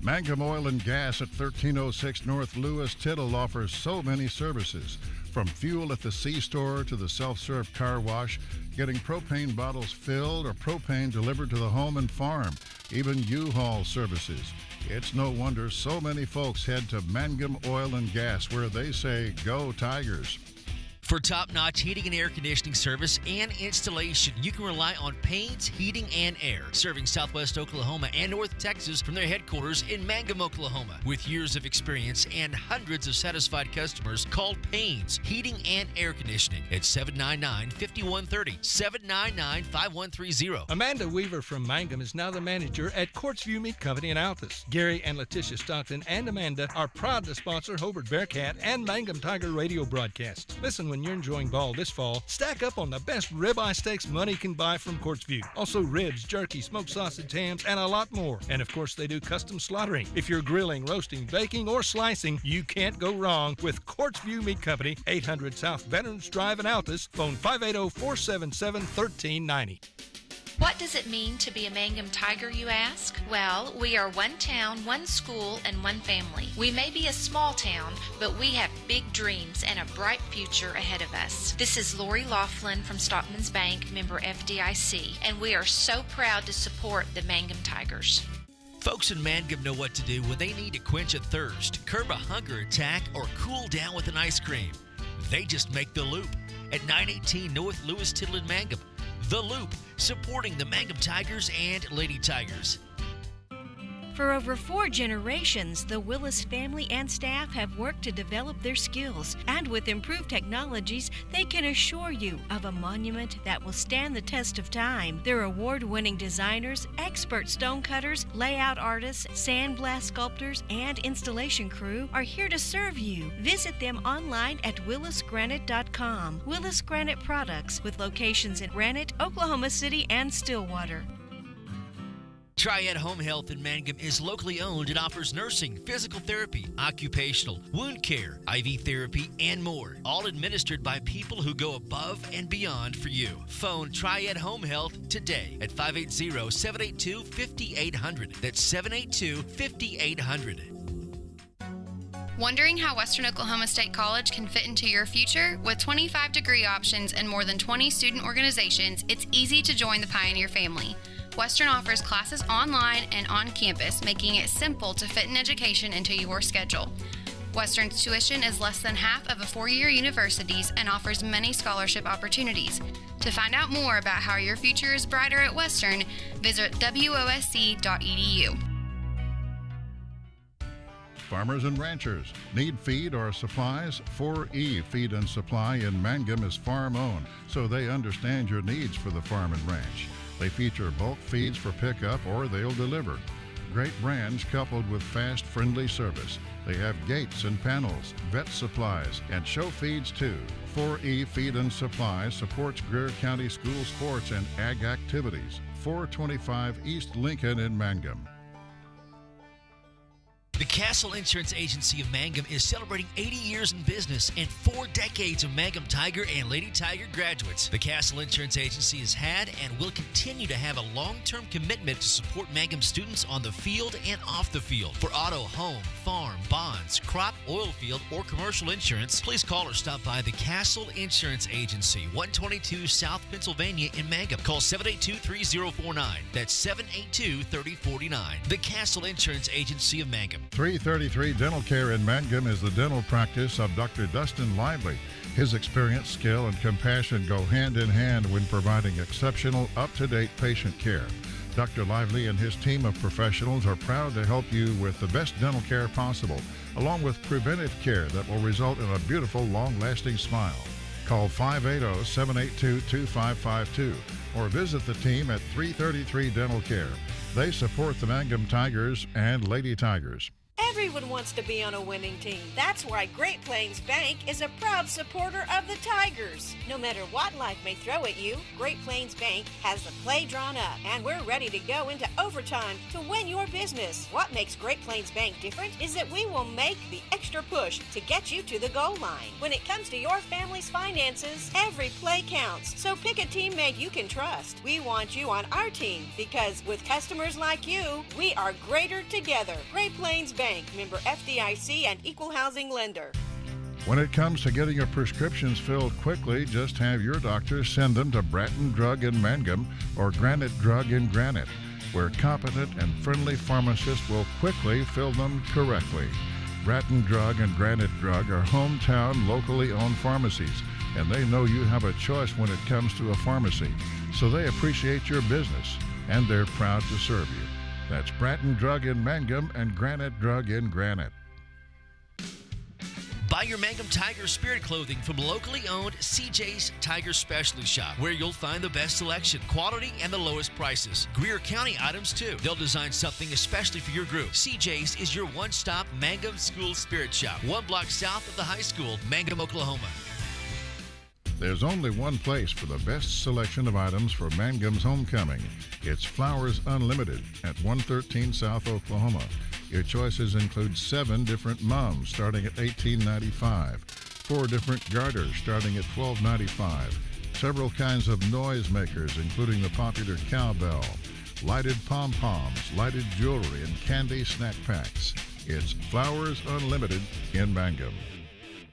Mangum Oil and Gas at 1306 North Lewis Tittle offers so many services. From fuel at the C-store to the self-serve car wash, getting propane bottles filled or propane delivered to the home and farm, even U-Haul services. It's no wonder so many folks head to Mangum Oil and Gas, where they say, "Go Tigers." For top-notch heating and air conditioning service and installation, you can rely on Payne's Heating and Air, serving Southwest Oklahoma and North Texas from their headquarters in Mangum, Oklahoma. With years of experience and hundreds of satisfied customers, call Payne's Heating and Air Conditioning at 799-5130, 799-5130. Amanda Weaver from Mangum is now the manager at Quartzview Meat Company in Altus. Gary and Letitia Stockton and Amanda are proud to sponsor Hobart Bearcat and Mangum Tiger radio broadcasts. Listen when you're enjoying ball this fall, stack up on the best ribeye steaks money can buy from Quartzview. Also ribs, jerky, smoked sausage, hams, and a lot more. And of course, they do custom slaughtering. If you're grilling, roasting, baking, or slicing, you can't go wrong with Quartzview Meat Company, 800 South Veterans Drive in Altus, phone 580-477-1390. What does it mean to be a Mangum Tiger, you ask? Well, we are one town, one school, and one family. We may be a small town, but we have big dreams and a bright future ahead of us. This is Lori Laughlin from Stockman's Bank, member FDIC, and we are so proud to support the Mangum Tigers. Folks in Mangum know what to do when they need to quench a thirst, curb a hunger attack, or cool down with an ice cream. They just make the Loop at 918 North Lewis Tittle in Mangum. The Loop, supporting the Mangum Tigers and Lady Tigers. For over 4 generations, the Willis family and staff have worked to develop their skills, and with improved technologies, they can assure you of a monument that will stand the test of time. Their award-winning designers, expert stone cutters, layout artists, sandblast sculptors, and installation crew are here to serve you. Visit them online at willisgranite.com. Willis Granite Products, with locations in Granite, Oklahoma City, and Stillwater. Triad Home Health in Mangum is locally owned and offers nursing, physical therapy, occupational, wound care, IV therapy, and more. All administered by people who go above and beyond for you. Phone Triad Home Health today at 580-782-5800. That's 782-5800. Wondering how Western Oklahoma State College can fit into your future? With 25 degree options and more than 20 student organizations, it's easy to join the Pioneer family. Western offers classes online and on campus, making it simple to fit an education into your schedule. Western's tuition is less than half of a four-year university's and offers many scholarship opportunities. To find out more about how your future is brighter at Western, visit wosc.edu. Farmers and ranchers need feed or supplies? 4E Feed and Supply in Mangum is farm-owned, so they understand your needs for the farm and ranch. They feature bulk feeds for pickup or they'll deliver. Great brands coupled with fast, friendly service. They have gates and panels, vet supplies, and show feeds too. 4E Feed and Supply supports Greer County school sports and ag activities. 425 East Lincoln in Mangum. The Castle Insurance Agency of Mangum is celebrating 80 years in business and 4 decades of Mangum Tiger and Lady Tiger graduates. The Castle Insurance Agency has had and will continue to have a long-term commitment to support Mangum students on the field and off the field. For auto, home, farm, bonds, crop, oil field, or commercial insurance, please call or stop by the Castle Insurance Agency, 122 South Pennsylvania in Mangum. Call 782-3049. That's 782-3049. The Castle Insurance Agency of Mangum. 333 Dental Care in Mangum is the dental practice of Dr. Dustin Lively. His experience, skill, and compassion go hand in hand when providing exceptional, up-to-date patient care. Dr. Lively and his team of professionals are proud to help you with the best dental care possible, along with preventive care that will result in a beautiful, long-lasting smile. Call 580-782-2552 or visit the team at 333 Dental Care. They support the Mangum Tigers and Lady Tigers. Everyone wants to be on a winning team. That's why Great Plains Bank is a proud supporter of the Tigers. No matter what life may throw at you, Great Plains Bank has the play drawn up, and we're ready to go into overtime to win your business. What makes Great Plains Bank different is that we will make the extra push to get you to the goal line. When it comes to your family's finances, every play counts. So pick a teammate you can trust. We want you on our team because with customers like you, we are greater together. Great Plains Bank, member FDIC and equal housing lender. When it comes to getting your prescriptions filled quickly, just have your doctor send them to Bratton Drug in Mangum or Granite Drug in Granite, where competent and friendly pharmacists will quickly fill them correctly. Bratton Drug and Granite Drug are hometown, locally owned pharmacies, and they know you have a choice when it comes to a pharmacy, so they appreciate your business, and they're proud to serve you. That's Bratton Drug in Mangum and Granite Drug in Granite. Buy your Mangum Tiger Spirit clothing from locally owned CJ's Tiger Specialty Shop, where you'll find the best selection, quality, and the lowest prices. Greer County items, too. They'll design something especially for your group. CJ's is your one-stop Mangum School Spirit Shop, 1 block south of the high school, Mangum, Oklahoma. There's only one place for the best selection of items for Mangum's homecoming. It's Flowers Unlimited at 113 South Oklahoma. Your choices include 7 different mums starting at $18.95, 4 different garters starting at $12.95, several kinds of noisemakers including the popular cowbell, lighted pom-poms, lighted jewelry, and candy snack packs. It's Flowers Unlimited in Mangum.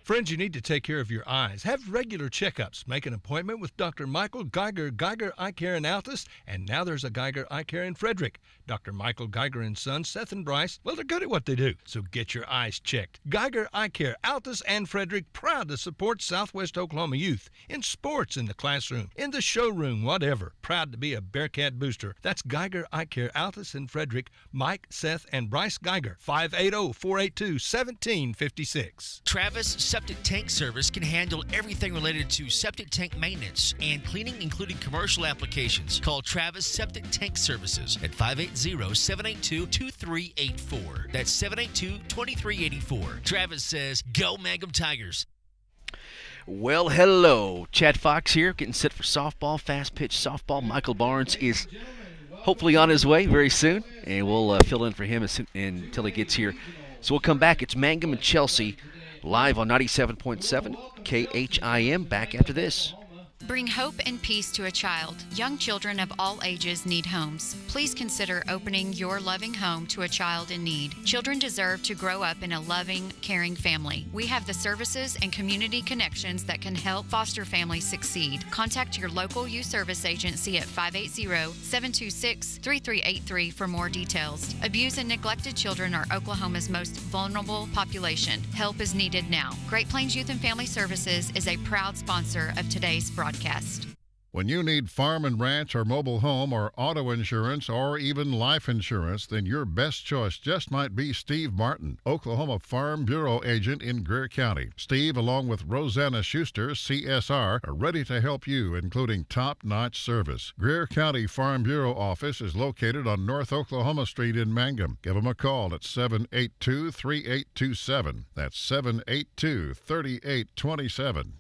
Friends, you need to take care of your eyes. Have regular checkups. Make an appointment with Dr. Michael Geiger, Geiger Eye Care in Altus, and now there's a Geiger Eye Care in Frederick. Dr. Michael Geiger and Sons, Seth and Bryce, well, they're good at what they do, so get your eyes checked. Geiger Eye Care, Altus and Frederick, proud to support Southwest Oklahoma youth in sports, in the classroom, in the showroom, whatever. Proud to be a Bearcat booster. That's Geiger Eye Care, Altus and Frederick, Mike, Seth, and Bryce Geiger, 580-482-1756. Travis Septic Tank Service can handle everything related to septic tank maintenance and cleaning, including commercial applications. Call Travis Septic Tank Services at 580-782-2384. That's 782-2384. Travis says, go Mangum Tigers. Well, hello. Chad Fox here, getting set for softball, fast pitch softball. Michael Barnes is hopefully on his way very soon, and we'll fill in for him until he gets here. So we'll come back. It's Mangum and Chelsea live on 97.7 KHIM. Back after this. Bring hope and peace to a child. Young children of all ages need homes. Please consider opening your loving home to a child in need. Children deserve to grow up in a loving, caring family. We have the services and community connections that can help foster families succeed. Contact your local youth service agency at 580-726-3383 for more details. Abused and neglected children are Oklahoma's most vulnerable population. Help is needed now. Great Plains Youth and Family Services is a proud sponsor of today's broadcast. When you need farm and ranch or mobile home or auto insurance or even life insurance, then your best choice just might be Steve Martin, Oklahoma Farm Bureau agent in Greer County. Steve, along with Rosanna Schuster, CSR, are ready to help you, including top-notch service. Greer County Farm Bureau office is located on North Oklahoma Street in Mangum. Give them a call at 782-3827. That's 782-3827.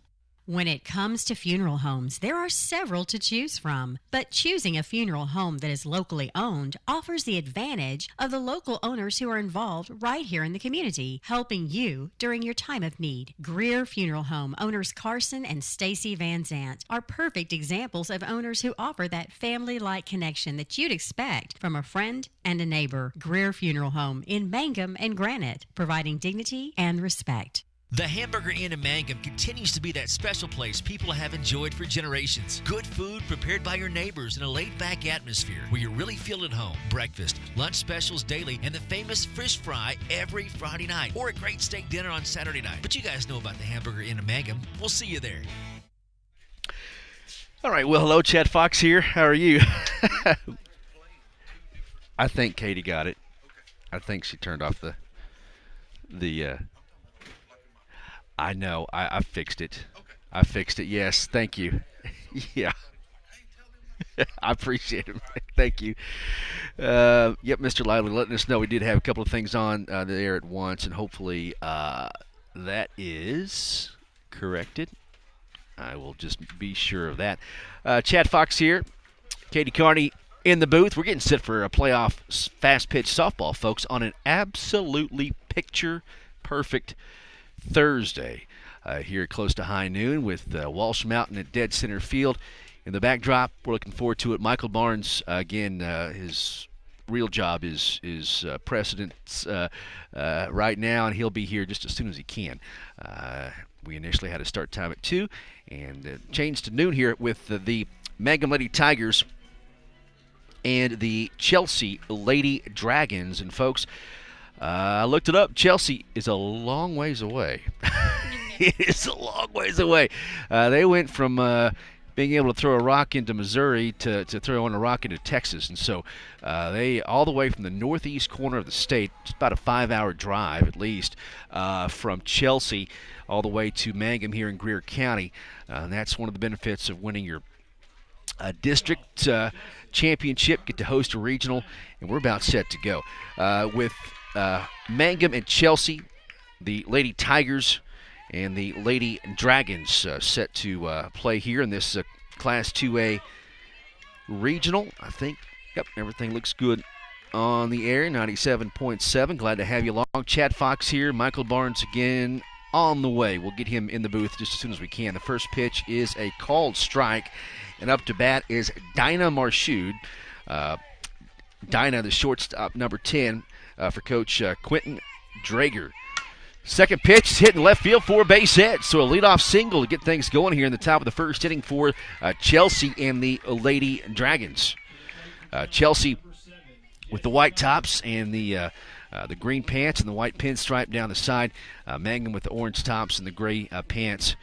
When it comes to funeral homes, there are several to choose from, but choosing a funeral home that is locally owned offers the advantage of the local owners who are involved right here in the community, helping you during your time of need. Greer Funeral Home owners Carson and Stacy Van Zant are perfect examples of owners who offer that family-like connection that you'd expect from a friend and a neighbor. Greer Funeral Home in Mangum and Granite, providing dignity and respect. The Hamburger Inn in Mangum continues to be that special place people have enjoyed for generations. Good food prepared by your neighbors in a laid-back atmosphere where you really feel at home. Breakfast, lunch specials daily, and the famous fish fry every Friday night, or a great steak dinner on Saturday night. But you guys know about the Hamburger Inn in Mangum. We'll see you there. All right, well, hello, Chad Fox here. How are you? I think Katie got it. I think she turned off the I know. I fixed it. I fixed it. Yes. Thank you. Yeah. I appreciate it. Thank you. Yep, Mr. Lively letting us know we did have a couple of things on the air at once, and hopefully that is corrected. I will just be sure of that. Chad Fox here. Katie Carney in the booth. We're getting set for a playoff fast-pitch softball, folks, on an absolutely picture-perfect Thursday here close to high noon with Walsh Mountain at dead center field. In the backdrop, we're looking forward to it. Michael Barnes, again, his real job is precedence right now, and he'll be here just as soon as he can. We initially had a start time at 2, and changed to noon here with the Mangum Lady Tigers and the Chelsea Lady Dragons. And, folks, I looked it up. Chelsea is a long ways away. It is a long ways away. They went from being able to throw a rock into Missouri to throwing a rock into Texas. And so they, all the way from the northeast corner of the state, it's about a 5-hour drive at least, from Chelsea all the way to Mangum here in Greer County. And that's one of the benefits of winning your district championship, get to host a regional, and we're about set to go. With Mangum and Chelsea, the Lady Tigers and the Lady Dragons set to play here in this Class 2A regional. I think, yep, everything looks good on the air, 97.7. Glad to have you along. Chad Fox here, Michael Barnes again on the way. We'll get him in the booth just as soon as we can. The first pitch is a called strike, and up to bat is Dinah Marshood. Dinah, the shortstop, number 10, for Coach Quentin Drager. Second pitch is hit in left field for a base hit. So a leadoff single to get things going here in the top of the first inning for Chelsea and the Lady Dragons. Chelsea with the white tops and the green pants and the white pinstripe down the side. Mangum with the orange tops and the gray pants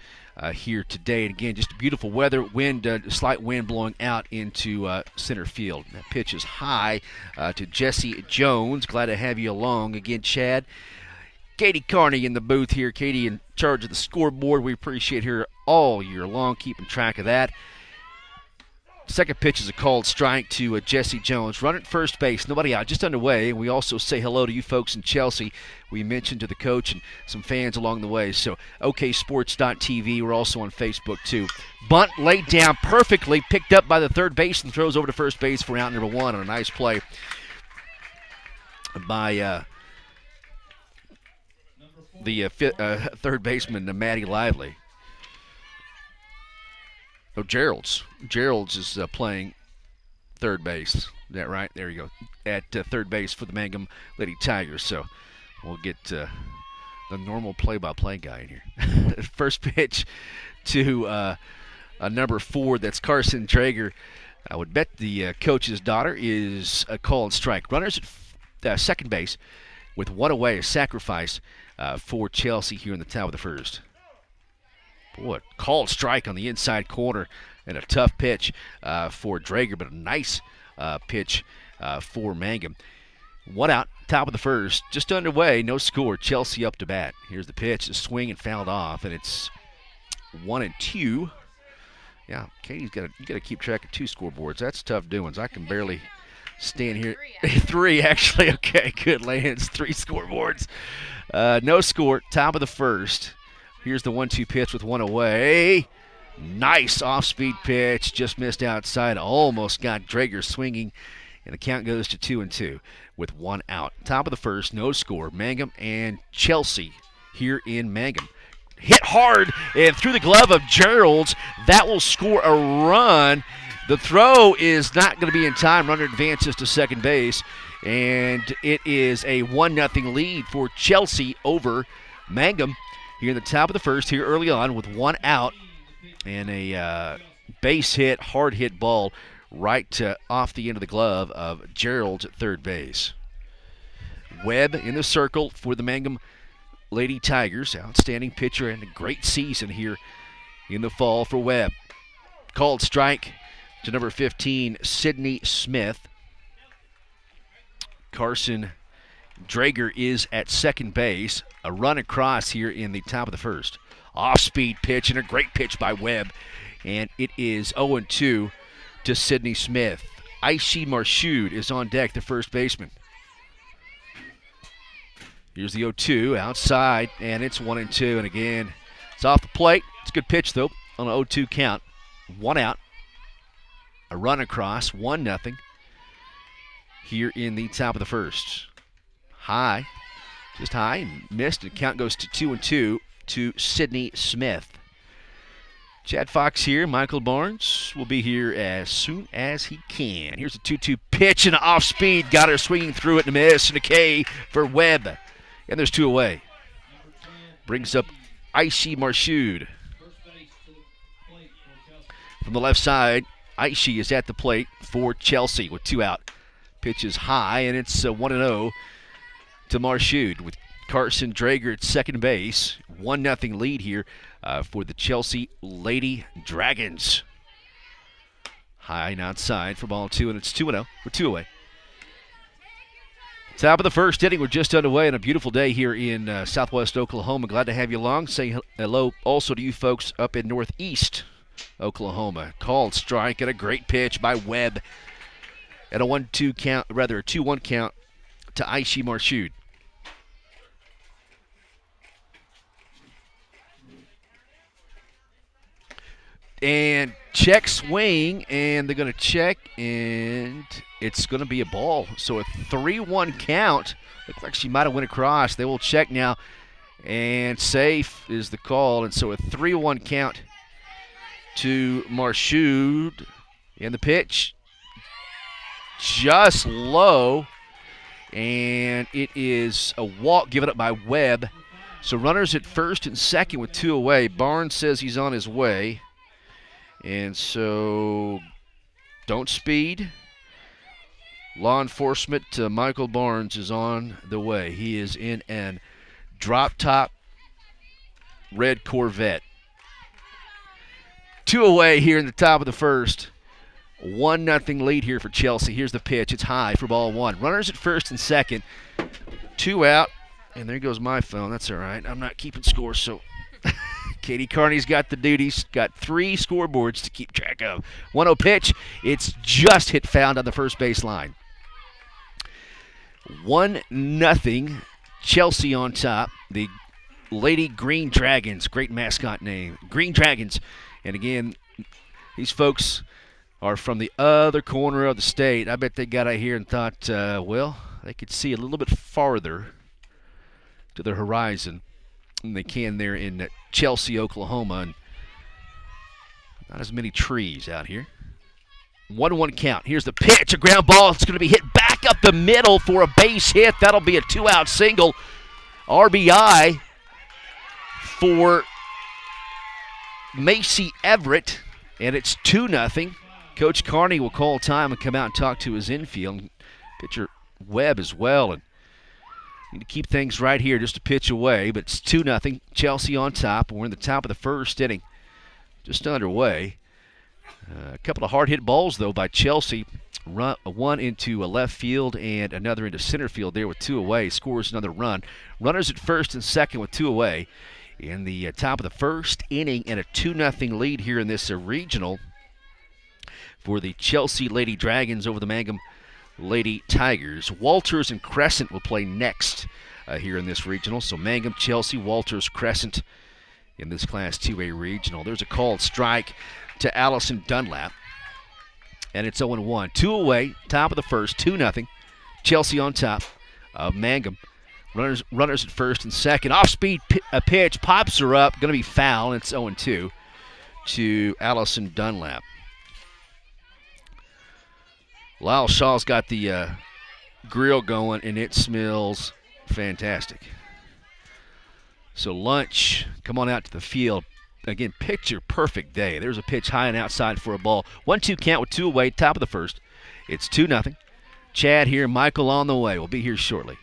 here today. And again, just beautiful weather. Wind, slight wind blowing out into center field. That pitch is high to Jesse Jones. Glad to have you along again, Chad. Katie Carney in the booth here. Katie in charge of the scoreboard. We appreciate her all year long, keeping track of that. Second pitch is a called strike to Jesse Jones. Runner at first base, nobody out, just underway. And we also say hello to you folks in Chelsea. We mentioned to the coach and some fans along the way. So, oksports.tv. We're also on Facebook, too. Bunt laid down perfectly, picked up by the third baseman, throws over to first base for out number 1 on a nice play by the third baseman, Maddie Lively. Oh, Gerald's is playing third base. Is that right? There you go. At third base for the Mangum Lady Tigers. So we'll get the normal play-by-play guy in here. First pitch to number 4. That's Carson Drager. I would bet the coach's daughter is a called strike. Runners at second base with 1 away, a sacrifice for Chelsea here in the top of the first. Boy, called strike on the inside corner and a tough pitch for Drager, but a nice pitch for Mangum. 1 out, top of the first, just underway, no score. Chelsea up to bat. Here's the pitch, a swing and fouled off, and it's 1-2. Yeah, Katie's got to keep track of 2 scoreboards. That's tough doings. I can barely stand here. 3 actually. Okay, good lands. 3 scoreboards. No score. Top of the first. Here's the 1-2 pitch with 1 away. Nice off-speed pitch. Just missed outside. Almost got Drager swinging. And the count goes to 2-2 with 1 out. Top of the first. No score. Mangum and Chelsea here in Mangum. Hit hard and through the glove of Gerald's. That will score a run. The throw is not going to be in time. Runner advances to second base. And it is a 1-0 lead for Chelsea over Mangum here in the top of the first here early on with 1 out. And a base hit, hard hit ball right off the end of the glove of Gerald's at third base. Webb in the circle for the Mangum Lady Tigers. Outstanding pitcher and a great season here in the fall for Webb. Called strike to number 15, Sydney Smith. Carson Drager is at second base. A run across here in the top of the first. Off-speed pitch and a great pitch by Webb. And it is 0-2 to to Sydney Smith. Aishi Marchud is on deck, the first baseman. Here's the 0-2 outside, and it's 1-2. And again, it's off the plate. It's a good pitch, though, on an 0-2 count. 1 out. A run across, 1-0. Here in the top of the first. High. Just high and missed. And count goes to 2-2 to Sydney Smith. Chad Fox here. Michael Barnes will be here as soon as he can. Here's a 2-2 pitch and off speed. Got her swinging through it and a miss and a K for Webb. And there's 2 away. Brings up Aishi Marchud. From the left side, Aishi is at the plate for Chelsea with 2 out. Pitch is high, and it's 1-0 to Marchud with Carson Drager at second base. 1-0 lead here for the Chelsea Lady Dragons. High and outside for ball 2, and it's 2-0 with 2 away. Top of the first inning. We're just underway on a beautiful day here in southwest Oklahoma. Glad to have you along. Say hello also to you folks up in northeast Oklahoma. Called strike and a great pitch by Webb. At a 1-2 count, rather a 2-1 count to Aishi Marchud. And check swing, and they're going to check, and it's going to be a ball. So a 3-1 count. Looks like she might have went across. They will check now, and safe is the call. And so a 3-1 count to Marchud. And the pitch just low, and it is a walk given up by Webb. So runners at first and second with 2 away. Barnes says he's on his way. And so, don't speed. Law enforcement, Michael Barnes is on the way. He is in an drop-top red Corvette. 2 away here in the top of the first. 1-0 lead here for Chelsea. Here's the pitch. It's high for ball 1. Runners at first and second. 2 out. And there goes my phone. That's all right. I'm not keeping score, so... Katie Carney's got the duties, got 3 scoreboards to keep track of. 1-0 pitch. It's just hit found on the first base line. 1-0 Chelsea on top. The Lady Green Dragons, great mascot name. Green Dragons. And again, these folks are from the other corner of the state. I bet they got out here and thought, well, they could see a little bit farther to the horizon than they can there in Chelsea, Oklahoma. And not as many trees out here. 1-1 count. Here's the pitch, a ground ball. It's going to be hit back up the middle for a base hit. That'll be a 2-out single. RBI for Macy Everett, and it's 2-0. Coach Carney will call time and come out and talk to his infield. Pitcher Webb as well. And need to keep things right here, just a pitch away, but it's 2-0. Chelsea on top. We're in the top of the first inning, just underway. A couple of hard-hit balls, though, by Chelsea. One into a left field and another into center field there with 2 away. Scores another run. Runners at first and second with 2 away in the top of the first inning, and a 2-0 lead here in this regional for the Chelsea Lady Dragons over the Mangum Lady Tigers. Walters and Crescent will play next here in this regional. So Mangum, Chelsea, Walters, Crescent in this Class 2A regional. There's a called strike to Allison Dunlap, and it's 0-1. 2 away, top of the first, 2-0. Chelsea on top of Mangum. Runners at first and second. Off-speed pitch, pops her up, going to be foul, and it's 0-2 to Allison Dunlap. Lyle Shaw's got the grill going, and it smells fantastic. So lunch, come on out to the field. Again, picture perfect day. There's a pitch high and outside for a ball. 1-2 count with 2 away, top of the first. It's 2-0. Chad here, Michael on the way. We'll be here shortly.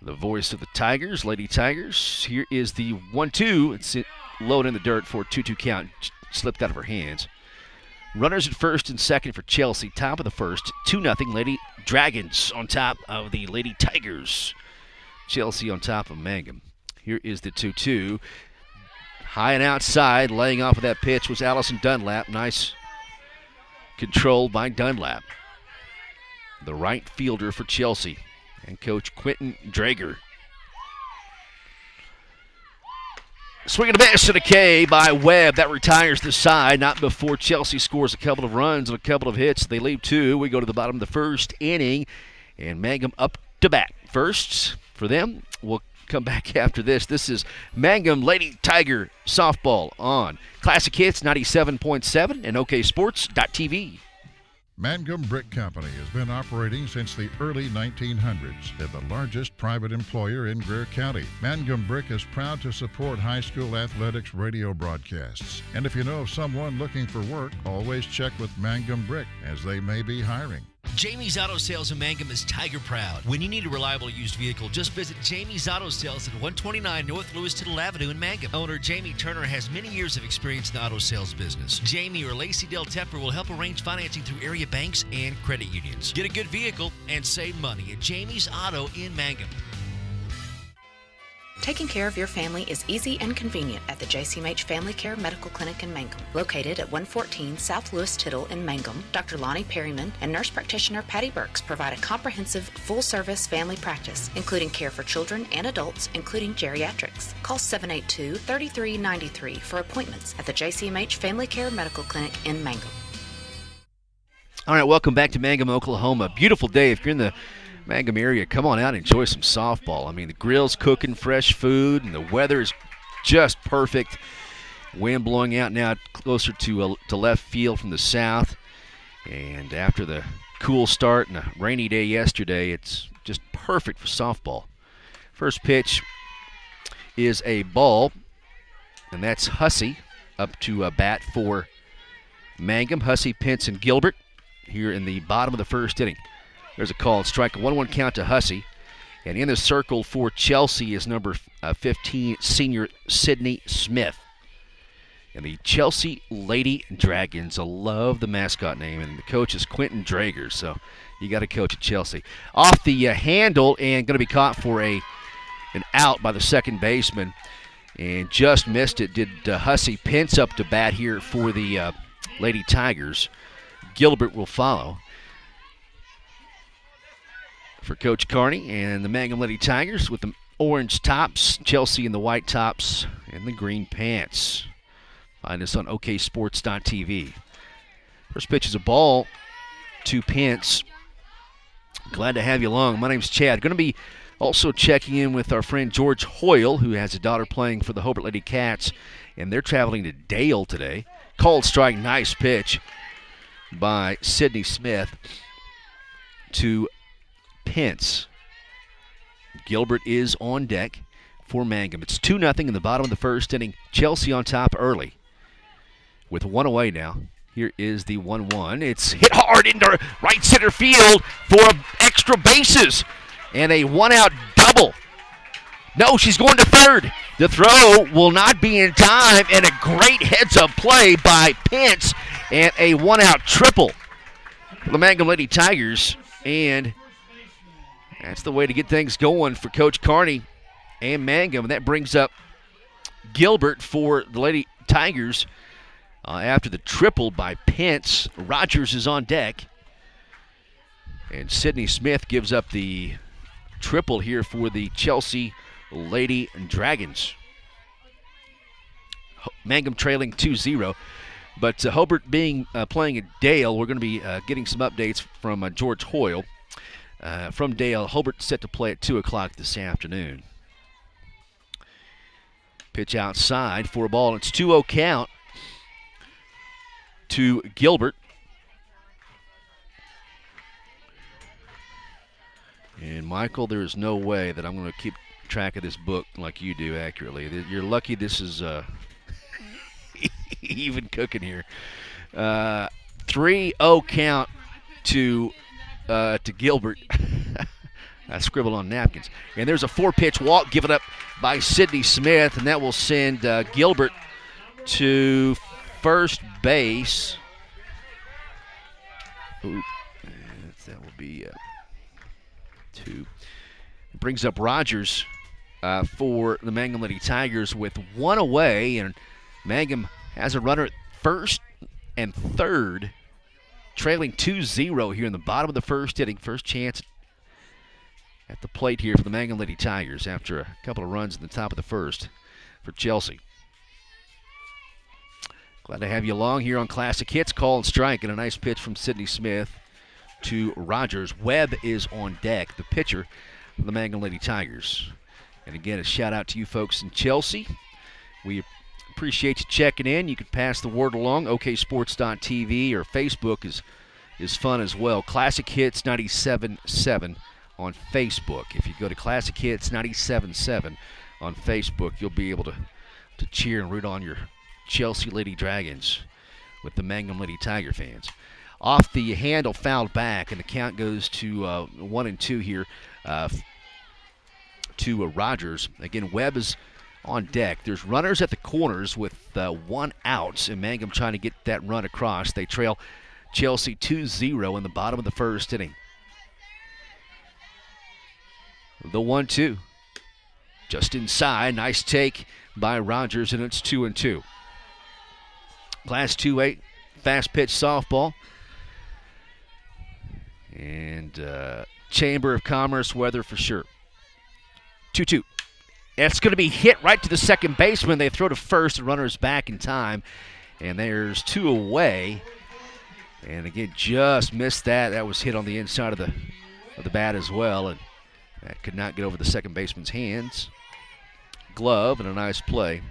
The voice of the Tigers, Lady Tigers. Here is the 1-2. It's low in the dirt for a 2-2 count. Slipped out of her hands. Runners at first and second for Chelsea. Top of the first, 2-0. Lady Dragons on top of the Lady Tigers. Chelsea on top of Mangum. Here is the 2-2. High and outside, laying off of that pitch was Allison Dunlap. Nice controlled by Dunlap, the right fielder for Chelsea, and Coach Quentin Drager. Swinging a miss and a K by Webb. That retires the side. Not before Chelsea scores a couple of runs and a couple of hits. They leave 2. We go to the bottom of the first inning, and Mangum up to bat. First for them. We'll come back after this. This is Mangum Lady Tiger softball on Classic Hits 97.7 and OKSports.tv. Mangum Brick Company has been operating since the early 1900s. They're the largest private employer in Greer County. Mangum Brick is proud to support high school athletics radio broadcasts. And if you know of someone looking for work, always check with Mangum Brick, as they may be hiring. Jamie's Auto Sales in Mangum is Tiger proud. When you need a reliable used vehicle, just visit Jamie's Auto Sales at 129 North Louis Tittle Avenue in Mangum. Owner Jamie Turner has many years of experience in the auto sales business. Jamie or Lacey Del Tepper will help arrange financing through area banks and credit unions. Get a good vehicle and save money at Jamie's Auto in Mangum. Taking care of your family is easy and convenient at the JCMH Family Care Medical Clinic in Mangum. Located at 114 South Louis Tittle in Mangum, Dr. Lonnie Perryman and nurse practitioner Patty Burks provide a comprehensive, full-service family practice, including care for children and adults, including geriatrics. Call 782-3393 for appointments at the JCMH Family Care Medical Clinic in Mangum. All right, welcome back to Mangum, Oklahoma. Beautiful day. If you're in the Mangum area, come on out and enjoy some softball. I mean, the grill's cooking fresh food, and the weather is just perfect. Wind blowing out now closer to left field from the south. And after the cool start and a rainy day yesterday, it's just perfect for softball. First pitch is a ball, and that's Hussey up to bat for Mangum. Hussey, Pence, and Gilbert here in the bottom of the first inning. There's a called strike, a 1-1 count to Hussey. And in the circle for Chelsea is number 15, senior Sydney Smith. And the Chelsea Lady Dragons, I love the mascot name, and the coach is Quentin Drager, so you got to coach at Chelsea. Off the handle and going to be caught for an out by the second baseman, and just missed it. Did Hussey. Pence up to bat here for the Lady Tigers. Gilbert will follow for Coach Carney and the Mangum Lady Tigers with the orange tops, Chelsea in the white tops, and the green pants. Find us on OKSports.tv. First pitch is a ball to Pence. Glad to have you along. My name's Chad. Going to be also checking in with our friend George Hoyle, who has a daughter playing for the Hobart Lady Cats, and they're traveling to Dale today. Called strike, nice pitch by Sydney Smith to Pence. Gilbert is on deck for Mangum. It's 2-0 in the bottom of the first inning. Chelsea on top early with one away now. Here is the 1-1. It's hit hard into right center field for extra bases and a one-out double. No, she's going to third. The throw will not be in time, and a great heads-up play by Pence and a one-out triple for the Mangum Lady Tigers. And that's the way to get things going for Coach Carney and Mangum. And that brings up Gilbert for the Lady Tigers after the triple by Pence. Rogers is on deck. And Sydney Smith gives up the triple here for the Chelsea Lady Dragons. Mangum trailing 2-0. But Hobart being playing at Dale, we're going to be getting some updates from George Hoyle. From Dale, Hobart set to play at 2 o'clock this afternoon. Pitch outside for a ball. It's 2-0 count to Gilbert. And Michael, there is no way that I'm going to keep track of this book like you do accurately. You're lucky this is even cooking here. 3-0 count to Gilbert. I scribbled on napkins. And there's a 4-pitch walk given up by Sydney Smith, and that will send Gilbert to first base. Ooh, that will be 2. Brings up Rogers for the Mangum Lady Tigers with one away, and Mangum has a runner at first and third trailing 2-0 here in the bottom of the first inning. First chance at the plate here for the Mangum Lady Tigers after a couple of runs in the top of the first for Chelsea. Glad to have you along here on Classic Hits. Call and strike, and a nice pitch from Sydney Smith to Rogers. Webb is on deck, the pitcher for the Mangum Lady Tigers. And again, a shout out to you folks in Chelsea. We appreciate you checking in. You can pass the word along. OKSports.tv or Facebook is fun as well. Classic Hits 97.7 on Facebook. If you go to Classic Hits 97.7 on Facebook, you'll be able to cheer and root on your Chelsea Lady Dragons with the Mangum Lady Tiger fans. Off the handle, fouled back, and the count goes to 1-2 here to Rogers. Again, Webb is on deck. There's runners at the corners with 1 out, and Mangum trying to get that run across. They trail Chelsea 2-0 in the bottom of the first inning. The 1-2. Just inside. Nice take by Rogers, and it's 2-2. Class 2A fast pitch softball. And Chamber of Commerce weather for sure. 2-2. It's going to be hit right to the second baseman. They throw to first. The runner's back in time. And there's 2 away. And again, just missed that. That was hit on the inside of the bat as well. And that could not get over the second baseman's hands. Glove and a nice play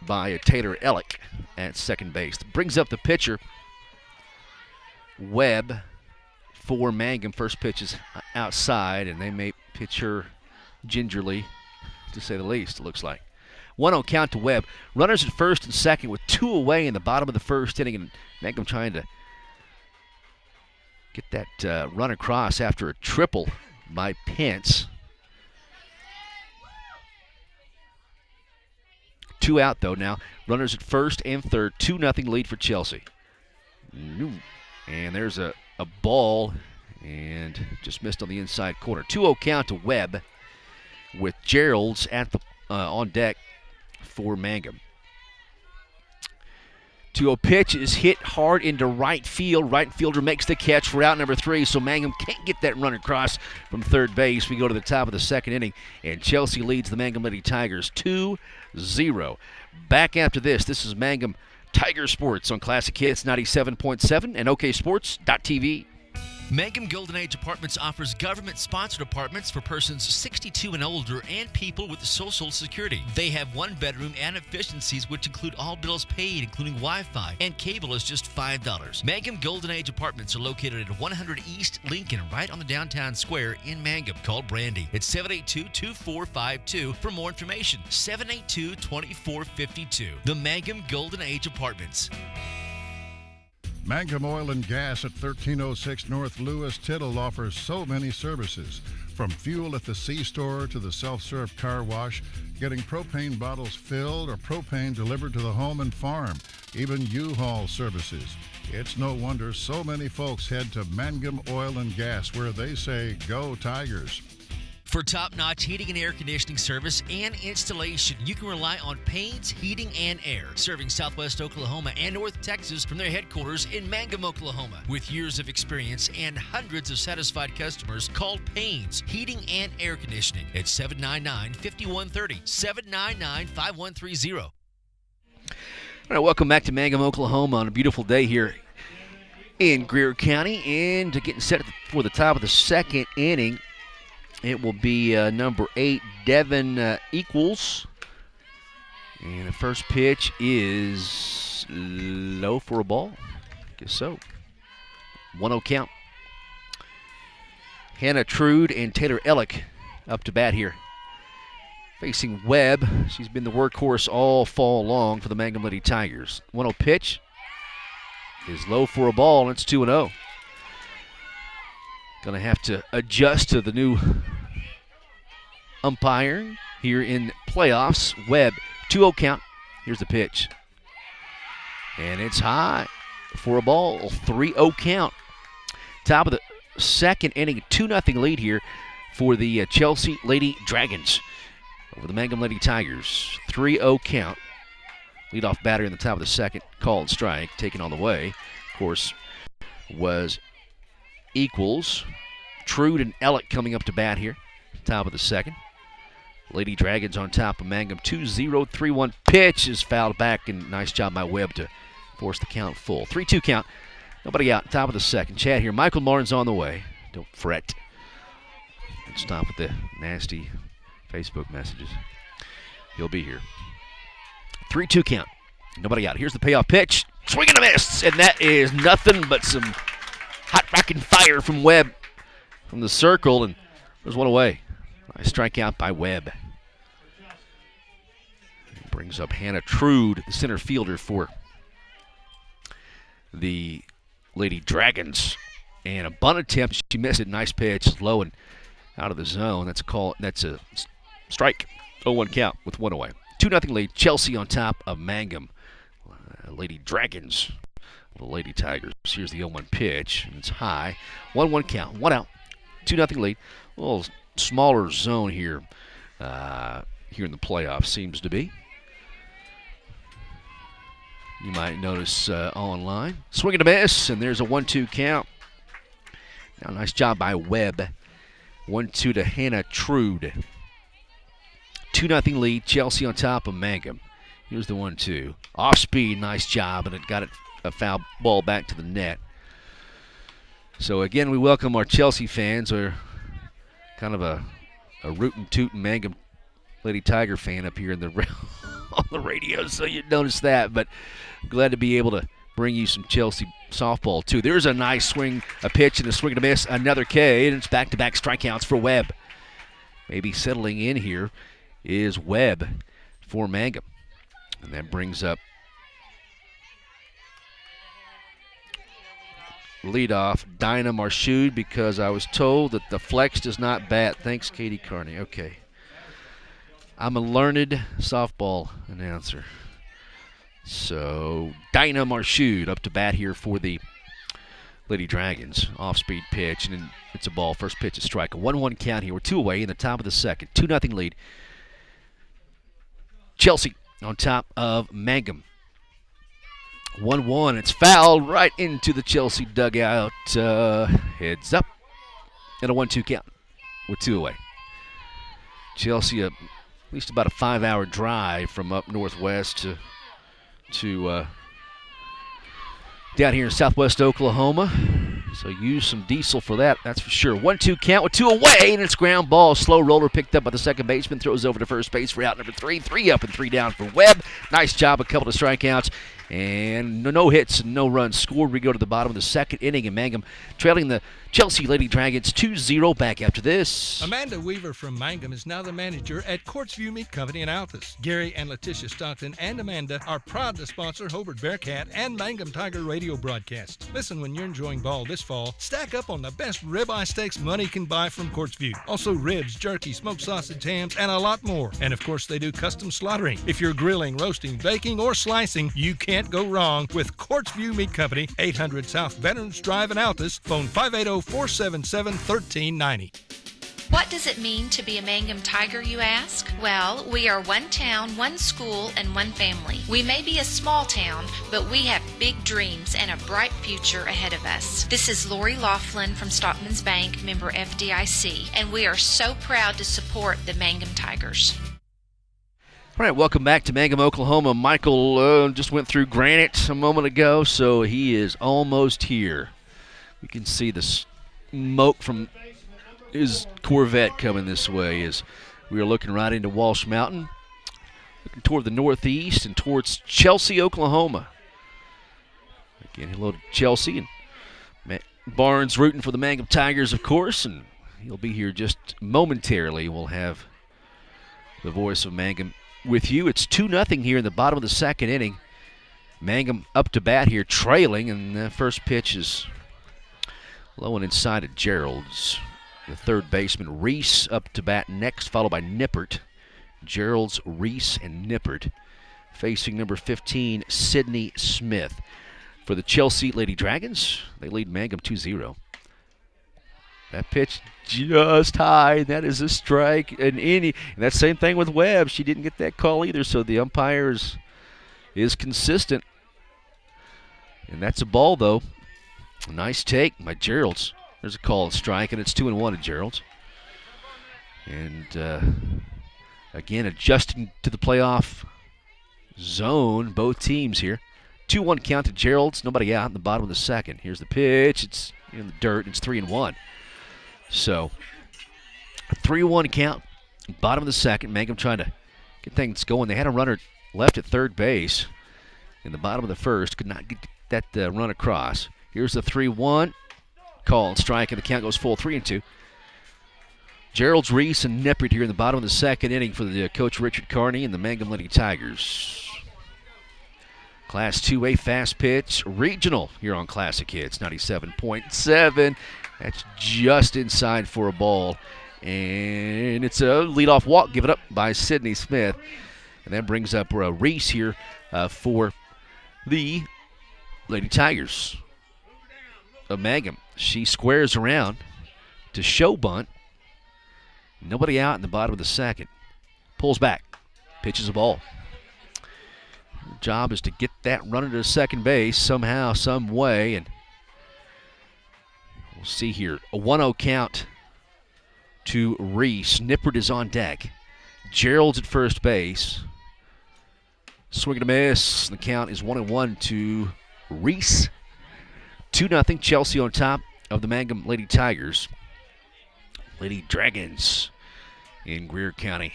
by Taylor Ellick at second base. Brings up the pitcher, Webb, for Mangum. First pitch is outside, and they may pitch her gingerly, to say the least, it looks like. 1-0 count to Webb. Runners at first and second with 2 away in the bottom of the first inning, and Mangum trying to get that run across after a triple by Pence. 2 out, though, now. Runners at first and third. 2-0 lead for Chelsea. And there's a ball, and just missed on the inside corner. 2-0 count to Webb with Gerald's at the on deck for Mangum. 2-0 pitch is hit hard into right field. Right fielder makes the catch for out number 3, so Mangum can't get that run across from third base. We go to the top of the second inning, and Chelsea leads the Mangum Lady Tigers 2-0. Back after this. This is Mangum Tiger Sports on Classic Hits 97.7 and OKSports.tv. Mangum Golden Age Apartments offers government-sponsored apartments for persons 62 and older and people with Social Security. They have 1-bedroom and efficiencies which include all bills paid, including Wi-Fi, and cable is just $5. Mangum Golden Age Apartments are located at 100 East Lincoln, right on the downtown square in Mangum. Call Brandy at 782-2452 for more information. 782-2452. The Mangum Golden Age Apartments. Mangum Oil and Gas at 1306 North Lewis Tittle offers so many services. From fuel at the C-store to the self-serve car wash, getting propane bottles filled or propane delivered to the home and farm, even U-Haul services. It's no wonder so many folks head to Mangum Oil and Gas, where they say, "Go Tigers." For top-notch heating and air conditioning service and installation, you can rely on Payne's Heating and Air, serving Southwest Oklahoma and North Texas from their headquarters in Mangum, Oklahoma. With years of experience and hundreds of satisfied customers, call Payne's Heating and Air Conditioning at 799-5130, 799-5130. All right, welcome back to Mangum, Oklahoma on a beautiful day here in Greer County. And getting set for the top of the second inning, it will be number 8, Devin Equals. And the first pitch is low for a ball. Guess so. 1-0 count. Hannah Trude and Taylor Ellick up to bat here. Facing Webb. She's been the workhorse all fall long for the Mangum Lady Tigers. 1-0 pitch is low for a ball, and it's 2-0. Going to have to adjust to the new umpiring here in playoffs. Webb, 2-0 count. Here's the pitch. And it's high for a ball, 3-0 count. Top of the second inning, 2-0 lead here for the Chelsea Lady Dragons over the Mangum Lady Tigers. 3-0 count Leadoff batter in the top of the second, called strike, taken on the way. Of course, was Equals. Trude and Ellick coming up to bat here, top of the second. Lady Dragons on top of Mangum. 2-0, 3-1 pitch is fouled back, and nice job by Webb to force the count full. 3-2 count. Nobody out, top of the second. Chad here. Michael Martin's on the way. Don't fret. Let's stop with the nasty Facebook messages. He'll be here. 3-2 count. Nobody out. Here's the payoff pitch. Swing and a miss. And that is nothing but some hot rocking fire from Webb from the circle. And there's one away. Nice strikeout by Webb. Brings up Hannah Trude, the center fielder for the Lady Dragons. And a bunt attempt. She missed it. Nice pitch. Low and out of the zone. That's a call. That's a strike. 0-1 count with one away. 2-0 lead. Chelsea on top of Mangum. Lady Dragons. The Lady Tigers. Here's the 0-1 pitch. And it's high. 1-1 count. One out. 2-0 lead. A little smaller zone here. Here in the playoffs seems to be. You might notice online. Swing and a miss, and there's a 1-2 count. Now, nice job by Webb. 1-2 to Hannah Trude. 2-0 lead. Chelsea on top of Mangum. Here's the 1-2. Off speed, nice job, and it got it a foul ball back to the net. So again, we welcome our Chelsea fans. We're kind of a rootin' tootin' Mangum Lady Tiger fan up here in the on the radio, so you'd notice that. But glad to be able to bring you some Chelsea softball too. There's a nice swing, a pitch, and a swing and a miss. Another K, and it's back-to-back strikeouts for Webb. Maybe settling in here is Webb for Mangum. And that brings up leadoff Dinah Marchud, because I was told that the flex does not bat. Thanks, Katie Carney. Okay. I'm a learned softball announcer. So Dinah Marchud up to bat here for the Lady Dragons. Off-speed pitch, and then it's a ball. First pitch is strike. A 1-1 count here. We're two away in the top of the second. 2-0 lead. Chelsea on top of Mangum. 1-1. It's fouled right into the Chelsea dugout. Heads up. And a 1-2 count. We're two away. Chelsea, at least about a 5-hour drive from up northwest to down here in southwest Oklahoma. So use some diesel for that, that's for sure. 1-2 count with two away, and it's ground ball. Slow roller picked up by the second baseman. Throws over to first base for out number 3. 3 up and 3 down for Webb. Nice job, a couple of strikeouts. And no hits and no runs scored. We go to the bottom of the second inning, and Mangum trailing the Chelsea Lady Dragons 2-0. Back after this. Amanda Weaver from Mangum is now the manager at Courtsview Meat Company in Altus. Gary and Letitia Stockton and Amanda are proud to sponsor Hobart Bearcat and Mangum Tiger radio broadcast. Listen when you're enjoying ball this fall. Stack up on the best ribeye steaks money can buy from Courtsview. Also ribs, jerky, smoked sausage, hams, and a lot more. And of course, they do custom slaughtering. If you're grilling, roasting, baking, or slicing, you can't go wrong with Courtsview Meat Company, 800 South Veterans Drive in Altus. Phone 580-477-1390. What does it mean to be a Mangum Tiger, you ask? Well, we are one town, one school, and one family. We may be a small town, but we have big dreams and a bright future ahead of us. This is Lori Laughlin from Stockman's Bank, member FDIC, and we are so proud to support the Mangum Tigers. All right, welcome back to Mangum, Oklahoma. Michael just went through Granite a moment ago, so he is almost here. We can see the smoke from his Corvette coming this way as we are looking right into Walsh Mountain, looking toward the northeast and towards Chelsea, Oklahoma. Again, hello to Chelsea, and Matt Barnes rooting for the Mangum Tigers, of course, and he'll be here just momentarily. We'll have the voice of Mangum with you. It's 2-0 here in the bottom of the second inning. Mangum up to bat here, trailing, and the first pitch is low and inside of Gerald's. The third baseman, Reese, up to bat next, followed by Nippert. Gerald's, Reese, and Nippert facing number 15, Sydney Smith. For the Chelsea Lady Dragons, they lead Mangum 2-0. That pitch just high. That is a strike. And that same thing with Webb. She didn't get that call either, so the umpire is is consistent. And that's a ball, though. A nice take by Gerald's. There's a call and strike, and it's 2-1 to Gerald's. And again, adjusting to the playoff zone, both teams here. 2-1 count to Gerald's. Nobody out in the bottom of the second. Here's the pitch. It's in the dirt. It's 3-1. So, a 3-1 count. Bottom of the second. Mangum trying to get things going. They had a runner left at third base in the bottom of the first. Could not get that run across. Here's the 3-1. Call and strike, and the count goes full 3-2. Gerald's, Reese, and Nippert here in the bottom of the second inning for the coach Richard Carney and the Mangum Lady Tigers. Class 2A fast pitch regional here on Classic Hits 97.7. That's just inside for a ball. And it's a leadoff walk given up by Sydney Smith. And that brings up Reese here for the Lady Tigers of Mangum. She squares around to show bunt. Nobody out in the bottom of the second. Pulls back. Pitches a ball. Her job is to get that runner to second base somehow, some way. And we'll see here. A 1-0 count to Reese. Nippert is on deck. Gerald's at first base. Swing and a miss. The count is 1-1 to Reese. 2-0 Chelsea on top of the Mangum Lady Tigers. Lady Dragons in Greer County.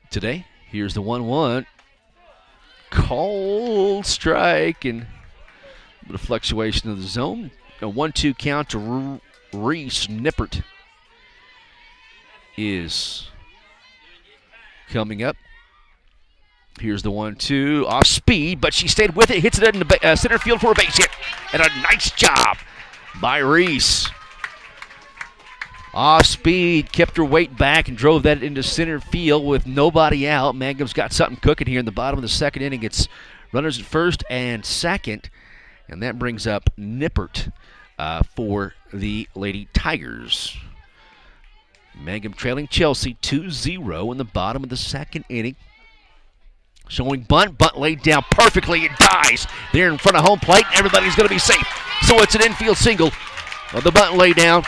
Today, here's the 1-1. Called strike and a bit of fluctuation of the zone. A 1-2 count to Reese. Nippert is coming up. Here's the 1-2. Off speed, but she stayed with it. Hits it in the center field for a base hit. And a nice job by Reese. Off speed, kept her weight back and drove that into center field with nobody out. Mangum's got something cooking here in the bottom of the second inning. It's runners at first and second. And that brings up Nippert for the Lady Tigers. Mangum trailing Chelsea 2-0 in the bottom of the second inning. Showing bunt. Bunt laid down perfectly. It dies there in front of home plate. Everybody's going to be safe. So it's an infield single. Well, the bunt laid down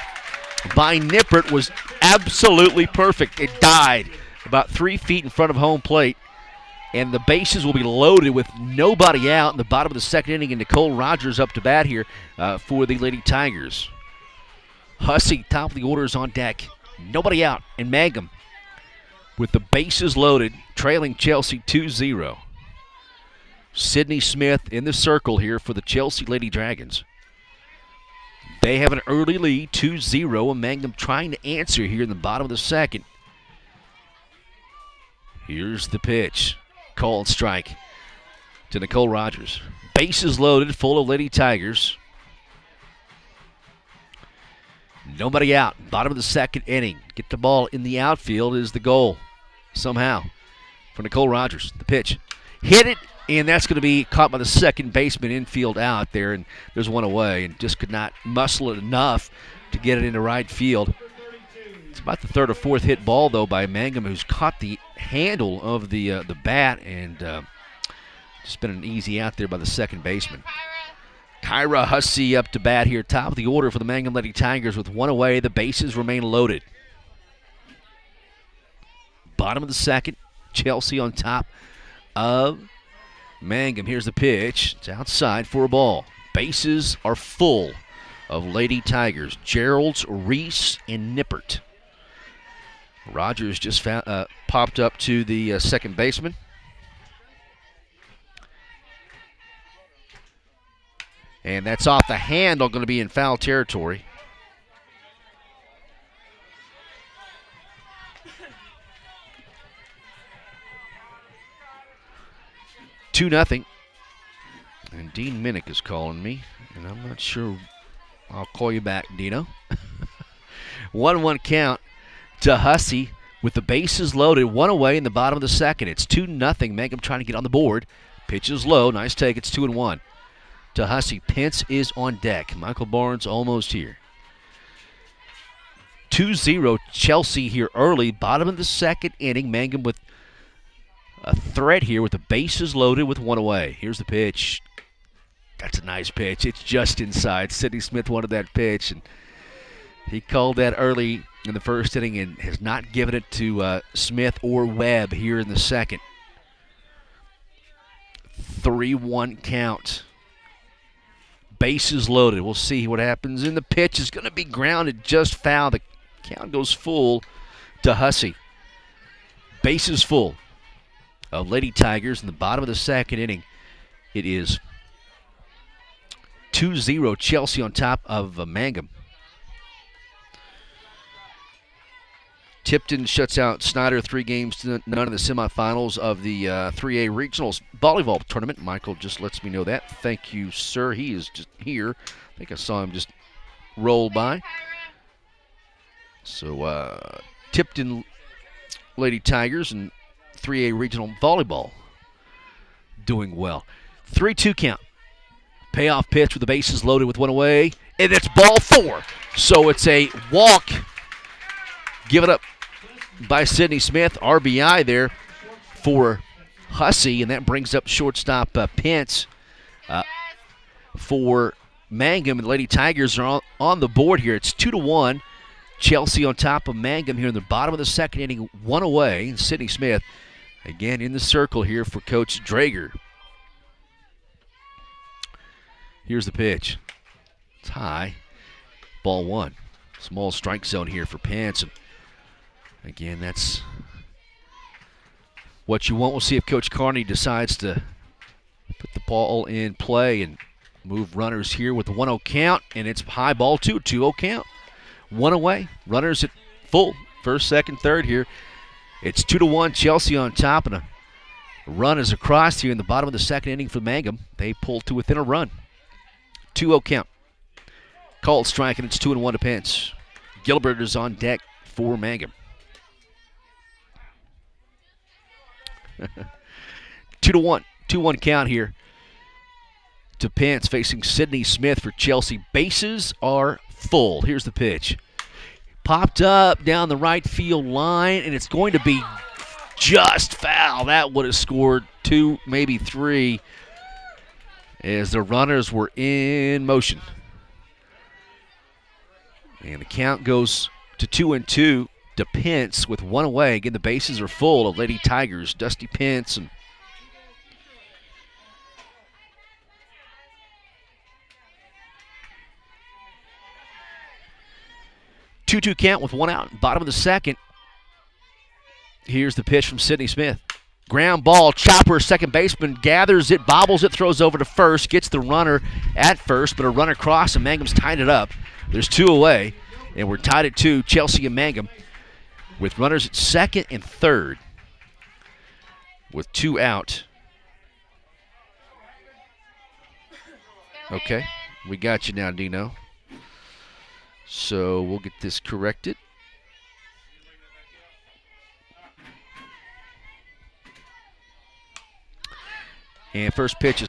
by Nippert was absolutely perfect. It died about 3 feet in front of home plate. And the bases will be loaded with nobody out in the bottom of the second inning. And Nicole Rogers up to bat here for the Lady Tigers. Hussey, top of the order, is on deck. Nobody out. And Mangum, with the bases loaded, trailing Chelsea 2-0. Sydney Smith in the circle here for the Chelsea Lady Dragons. They have an early lead, 2-0, and Mangum trying to answer here in the bottom of the second. Here's the pitch. Call and strike to Nicole Rogers. Bases loaded, full of Lady Tigers. Nobody out. Bottom of the second inning. Get the ball in the outfield is the goal. Somehow. For Nicole Rogers. The pitch. Hit it, and that's going to be caught by the second baseman infield out there, and there's one away, and just could not muscle it enough to get it into right field. It's about the third or fourth hit ball, though, by Mangum, who's caught the handle of the bat, and just been an easy out there by the second baseman. Kyra Hussey up to bat here, top of the order for the Mangum Lady Tigers with one away. The bases remain loaded. Bottom of the second, Chelsea on top of Mangum. Here's the pitch. It's outside for a ball. Bases are full of Lady Tigers. Gerald's, Reese, and Nippert. Rogers just popped up to the second baseman. And that's off the handle, going to be in foul territory. Two nothing. And Dean Minnick is calling me, and I'm not sure. I'll call you back, Dino. 1-1 count to Hussey with the bases loaded, one away in the bottom of the second. It's 2-0. Mangum trying to get on the board. Pitch is low. Nice take. It's 2-1. To Hussey. Pence is on deck. Michael Barnes almost here. 2-0 Chelsea here early. Bottom of the second inning. Mangum with a threat here with the bases loaded with one away. Here's the pitch. That's a nice pitch. It's just inside. Sidney Smith wanted that pitch, and he called that early in the first inning and has not given it to Smith or Webb here in the second. 3-1 count. Bases loaded. We'll see what happens. And the pitch is going to be grounded just foul. The count goes full to Hussey. Bases full of Lady Tigers in the bottom of the second inning. It is 2-0 Chelsea on top of Mangum. Tipton shuts out Snyder 3 games to none in the semifinals of the 3A Regionals Volleyball Tournament. Michael just lets me know that. Thank you, sir. He is just here. I think I saw him just roll by. So Tipton Lady Tigers and 3A Regional Volleyball doing well. 3-2 count. Payoff pitch with the bases loaded with one away. And it's ball 4. So it's a walk. Give it up by Sidney Smith. RBI there for Hussey, and that brings up shortstop Pence for Mangum. And the Lady Tigers are on the board here. It's 2-1. Chelsea on top of Mangum here in the bottom of the second inning, one away. And Sidney Smith again in the circle here for Coach Drager. Here's the pitch. It's high. Ball 1. Small strike zone here for Pence. And again, that's what you want. We'll see if Coach Carney decides to put the ball in play and move runners here with the 1-0 count. And it's high ball 2, 2-0 count. One away. Runners at full. First, second, third here. It's 2-1. Chelsea on top. And a run is across here in the bottom of the second inning for Mangum. They pull to within a run. 2-0 count. Called strike, and it's 2-1 to Pence. Gilbert is on deck for Mangum. 2-1. 2-1 count here to Pence facing Sidney Smith for Chelsea. Bases are full. Here's the pitch. Popped up down the right field line, and it's going to be just foul. That would have scored 2, maybe 3, as the runners were in motion. And the count goes to 2-2 to Pence with one away. Again, the bases are full of Lady Tigers. Dusty Pence and two count with one out. Bottom of the second. Here's the pitch from Sidney Smith. Ground ball, chopper, second baseman gathers it, bobbles it, throws over to first, gets the runner at first, but a runner cross and Mangum's tied it up. There's 2 away, and we're tied at 2, Chelsea and Mangum, with runners at second and third, with 2 out. Okay, we got you now, Dino. So we'll get this corrected. And first pitch is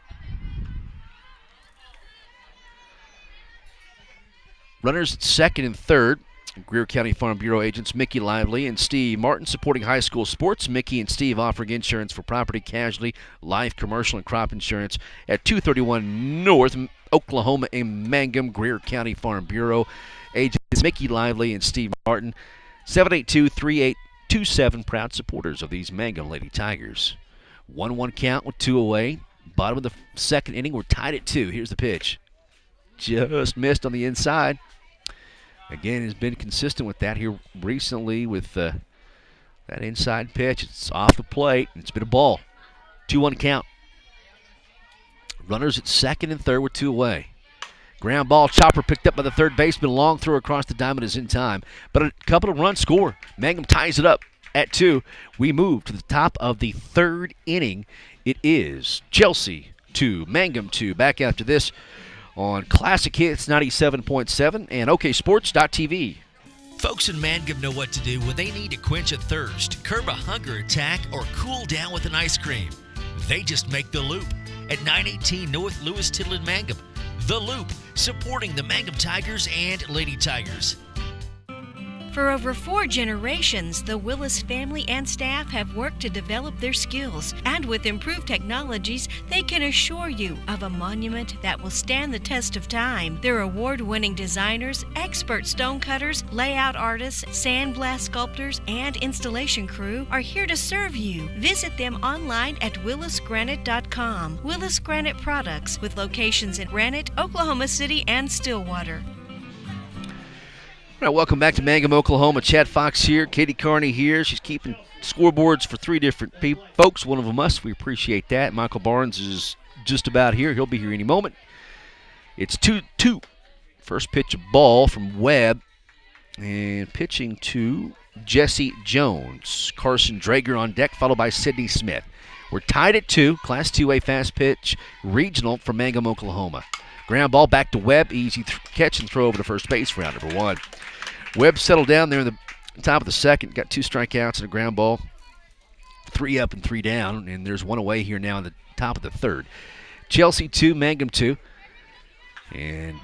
runners at second and third. Greer County Farm Bureau agents Mickey Lively and Steve Martin supporting high school sports. Mickey and Steve offering insurance for property, casualty, life, commercial, and crop insurance at 231 North, Oklahoma in Mangum. Greer County Farm Bureau agents Mickey Lively and Steve Martin, 782-3827, proud supporters of these Mangum Lady Tigers. 1-1 count with 2 away. Bottom of the second inning, we're tied at 2. Here's the pitch. Just missed on the inside. Again, has been consistent with that here recently with that inside pitch. It's off the plate. It's been a ball. 2-1 count. Runners at second and third with 2 away. Ground ball, chopper picked up by the third baseman. Long throw across the diamond is in time. But a couple of runs score. Mangum ties it up at 2. We move to the top of the third inning. It is Chelsea 2, Mangum 2. Back after this on Classic Hits 97.7 and OKSports.tv. Folks in Mangum know what to do when they need to quench a thirst, curb a hunger attack, or cool down with an ice cream. They just make the Loop at 918 North Lewis Tittle in Mangum. The Loop, supporting the Mangum Tigers and Lady Tigers. For over 4 generations, the Willis family and staff have worked to develop their skills, and with improved technologies, they can assure you of a monument that will stand the test of time. Their award-winning designers, expert stone cutters, layout artists, sandblast sculptors, and installation crew are here to serve you. Visit them online at willisgranite.com. Willis Granite Products, with locations in Granite, Oklahoma City, and Stillwater. All right, welcome back to Mangum, Oklahoma. Chad Fox here, Katie Carney here. She's keeping scoreboards for 3 different folks, one of them us. We appreciate that. Michael Barnes is just about here. He'll be here any moment. It's 2-2. First pitch of ball from Webb. And pitching to Jesse Jones. Carson Drager on deck, followed by Sydney Smith. We're tied at 2. Class 2A fast pitch regional from Mangum, Oklahoma. Ground ball back to Webb. Easy catch and throw over to first base for round number 1. Webb settled down there in the top of the second. Got 2 strikeouts and a ground ball. 3 up and 3 down. And there's 1 away here now in the top of the 3rd. Chelsea 2, Mangum 2. And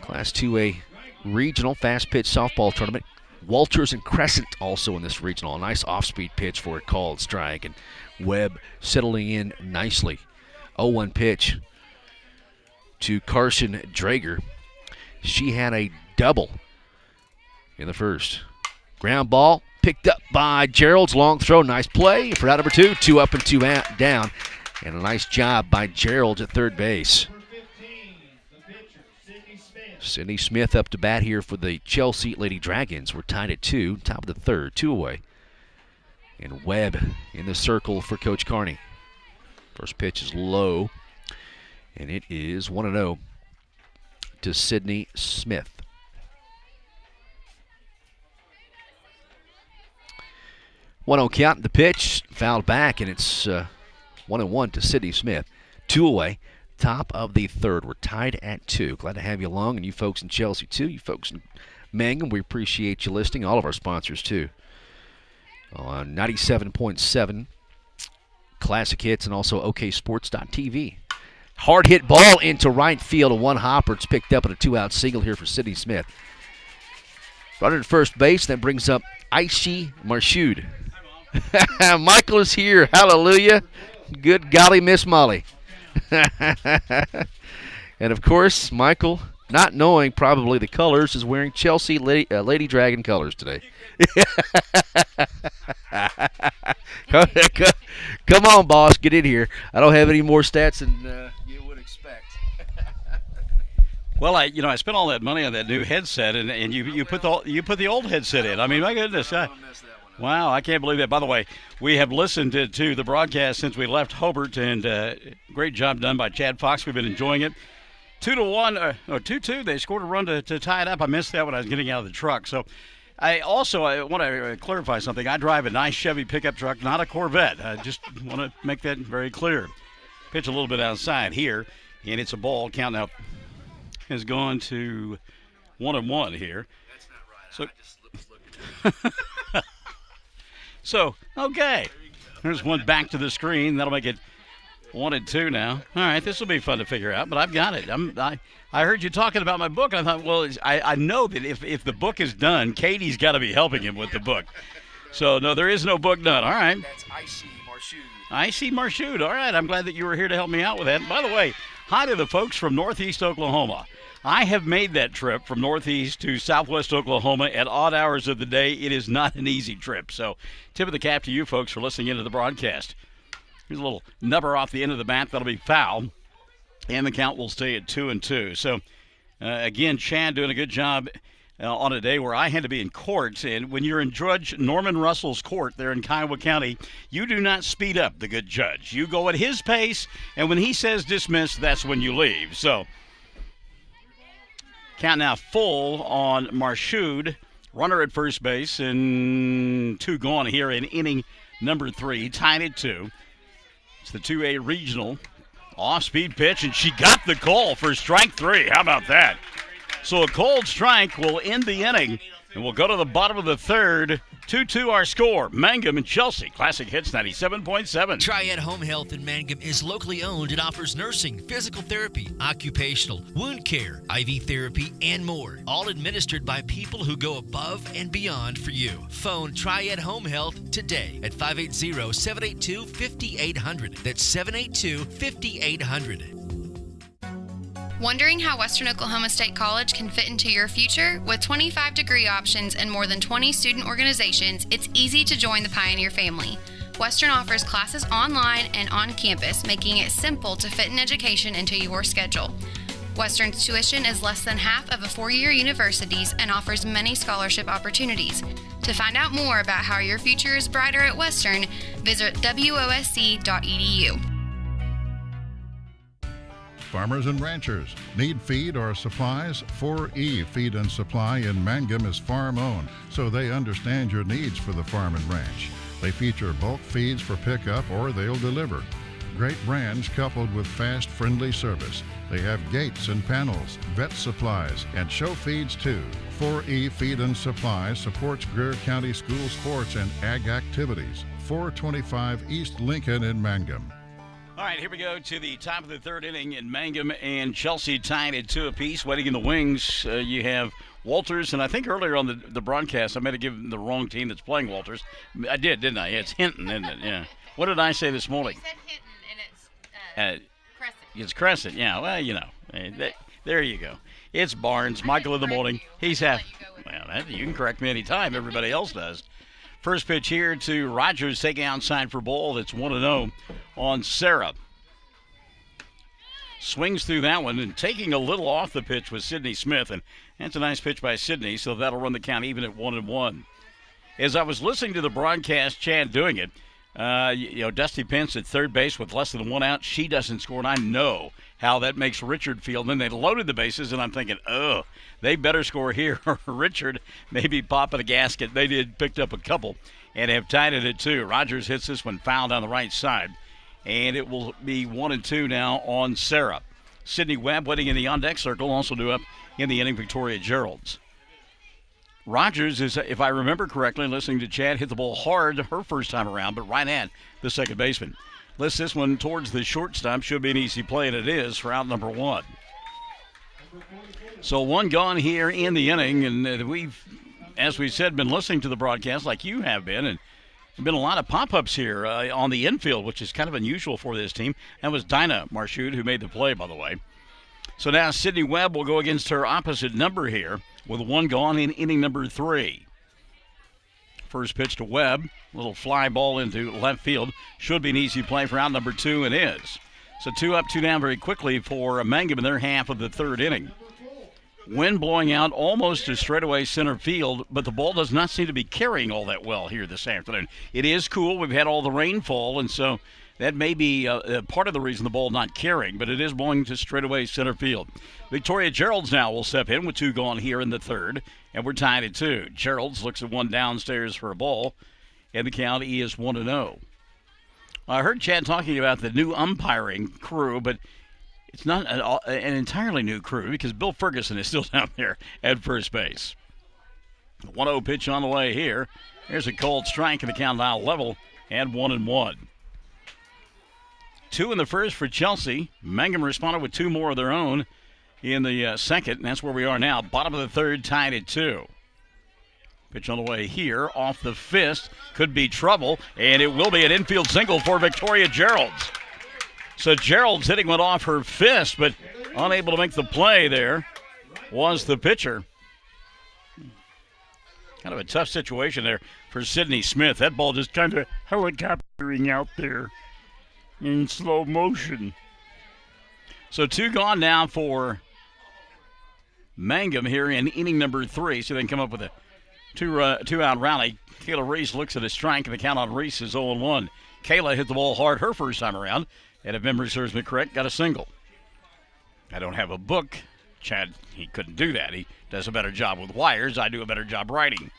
Class 2A regional fast pitch softball tournament. Walters and Crescent also in this regional. A nice off-speed pitch for a called strike. And Webb settling in nicely. 0-1 pitch to Carson Drager. She had a double in the first. Ground ball picked up by Gerald's long throw. Nice play for out number 2. 2 up and 2 down. And a nice job by Gerald at third base. Sydney Smith up to bat here for the Chelsea Lady Dragons. We're tied at 2. Top of the 3rd. 2 away. And Webb in the circle for Coach Carney. First pitch is low. And it is 1-0 to Sydney Smith. 1-0 count. The pitch fouled back, and it's 1-1 to Sydney Smith. 2 away. Top of the 3rd. We're tied at 2. Glad to have you along, and you folks in Chelsea too. You folks in Mangum, we appreciate you listening. All of our sponsors too. On 97.7 Classic Hits and also OKSports.tv. Hard hit ball into right field. A 1 hopper. It's picked up at a 2-out single here for Sydney Smith. Runner at first base. That brings up Aishi Marshood. Michael is here. Hallelujah. Good golly, Miss Molly. And of course, Michael, not knowing probably the colors, is wearing Chelsea Lady Dragon colors today. Come on, boss, get in here. I don't have any more stats than you would expect. Well, I spent all that money on that new headset, and you put the old headset in. I mean, my goodness. Wow, I can't believe that. By the way, we have listened to the broadcast since we left Hobart, and great job done by Chad Fox. We've been enjoying it. 2-1, or 2-2. They scored a run to tie it up. I missed that when I was getting out of the truck. So I want to clarify something. I drive a nice Chevy pickup truck, not a Corvette. I just want to make that very clear. Pitch a little bit outside here, and it's a ball. Count now has gone to 1-1 here. That's not right. So, so okay. There's one back to the screen. That'll make it 1-2 now. All right, this will be fun to figure out, but I've got it. I heard you talking about my book, and I thought, well, I know that if the book is done, Katie's got to be helping him with the book. So, no, there is no book done. All right. That's Icy Marshood. Icy Marshood. All right, I'm glad that you were here to help me out with that. And by the way, hi to the folks from Northeast Oklahoma. I have made that trip from Northeast to Southwest Oklahoma at odd hours of the day. It is not an easy trip. So, tip of the cap to you folks for listening into the broadcast. Here's a little number off the end of the bat. That'll be foul. And the count will stay at 2-2. So, again, Chad doing a good job on a day where I had to be in court. And when you're in Judge Norman Russell's court there in Kiowa County, you do not speed up the good judge. You go at his pace, and when he says dismiss, that's when you leave. So, count now full on Marshood. Runner at first base, and 2 gone here in inning number 3. Tied at 2. It's the 2A regional. Off-speed pitch, and she got the call for strike 3. How about that? So a cold strike will end the inning, and we'll go to the bottom of the 3rd 2-2 our score. Mangum and Chelsea. Classic Hits 97.7. Triad Home Health in Mangum is locally owned and offers nursing, physical therapy, occupational, wound care, IV therapy, and more. All administered by people who go above and beyond for you. Phone Triad Home Health today at 580-782-5800. That's 782-5800. Wondering how Western Oklahoma State College can fit into your future? With 25 degree options and more than 20 student organizations, it's easy to join the Pioneer family. Western offers classes online and on campus, making it simple to fit an education into your schedule. Western's tuition is less than half of a four-year university's and offers many scholarship opportunities. To find out more about how your future is brighter at Western, visit wosc.edu. Farmers and ranchers need feed or supplies? 4E Feed and Supply in Mangum is farm-owned, so they understand your needs for the farm and ranch. They feature bulk feeds for pickup or they'll deliver. Great brands coupled with fast, friendly service. They have gates and panels, vet supplies, and show feeds too. 4E Feed and Supply supports Greer County school sports and ag activities. 425 East Lincoln in Mangum. All right, here we go to the top of the third inning in Mangum and Chelsea tied at 2 apiece. Waiting in the wings, you have Walters, and I think earlier on the broadcast I might have given the wrong team that's playing Walters. I did, didn't I? Yeah, it's Hinton, isn't it? Yeah. What did I say this morning? You said Hinton, and it's Crescent. It's Crescent, yeah. Well, you know, there you go. It's Barnes, Michael in the morning. He's half. Well, you can correct me anytime. Everybody else does. First pitch here to Rogers, taking outside for ball. That's 1-0 on Sarah. Swings through that one, and taking a little off the pitch was Sidney Smith, and that's a nice pitch by Sidney, so that'll run the count even at 1-1. As I was listening to the broadcast, Chad doing it, Dusty Pence at third base with less than one out. She doesn't score, and I know how that makes Richard feel. And then they loaded the bases, and I'm thinking, oh, they better score here, or Richard maybe popping a gasket. They did, picked up a couple, and have tied it at 2. Rogers hits this one fouled on the right side, and it will be 1-2 now on Sarah. Sydney Webb waiting in the on-deck circle, also due up in the inning, Victoria Geralds. Rogers is, if I remember correctly, listening to Chad, hit the ball hard her first time around, but right at the second baseman. Lifts this one towards the shortstop. Should be an easy play, and it is for out number 1. So one gone here in the inning, and we've, as we said, been listening to the broadcast like you have been, and there have been a lot of pop-ups here on the infield, which is kind of unusual for this team. That was Dinah Marchute who made the play, by the way. So now Sydney Webb will go against her opposite number here with one gone in inning number 3. First pitch to Webb. Little fly ball into left field. Should be an easy play for out number 2, and is. So 2 up, 2 down very quickly for Mangum in their half of the third inning. Wind blowing out almost to straightaway center field, but the ball does not seem to be carrying all that well here this afternoon. It is cool. We've had all the rainfall, and so that may be part of the reason the ball not carrying, but it is blowing to straightaway center field. Victoria Geralds now will step in with 2 gone here in the third, and we're tied at 2. Geralds looks at one downstairs for a ball, and the count is 1-0. I heard Chad talking about the new umpiring crew, but it's not an entirely new crew because Bill Ferguson is still down there at first base. 1-0 pitch on the way here. There's a cold strike, and the count now level at 1-1. 2 in the first for Chelsea. Mangum responded with 2 more of their own in the second, and that's where we are now. Bottom of the third, tied at 2. Pitch on the way here, off the fist. Could be trouble, and it will be an infield single for Victoria Geralds. So Geralds hitting one off her fist, but unable to make the play there was the pitcher. Kind of a tough situation there for Sidney Smith. That ball just kind of helicoptering out there in slow motion. So 2 gone now for Mangum here in inning number 3. So they can come up with a two-out rally. Kayla Reese looks at a strike, and the count on Reese is 0-1. Kayla hit the ball hard her first time around, and if memory serves me correct, got a single. I don't have a book. Chad, he couldn't do that. He does a better job with wires. I do a better job writing.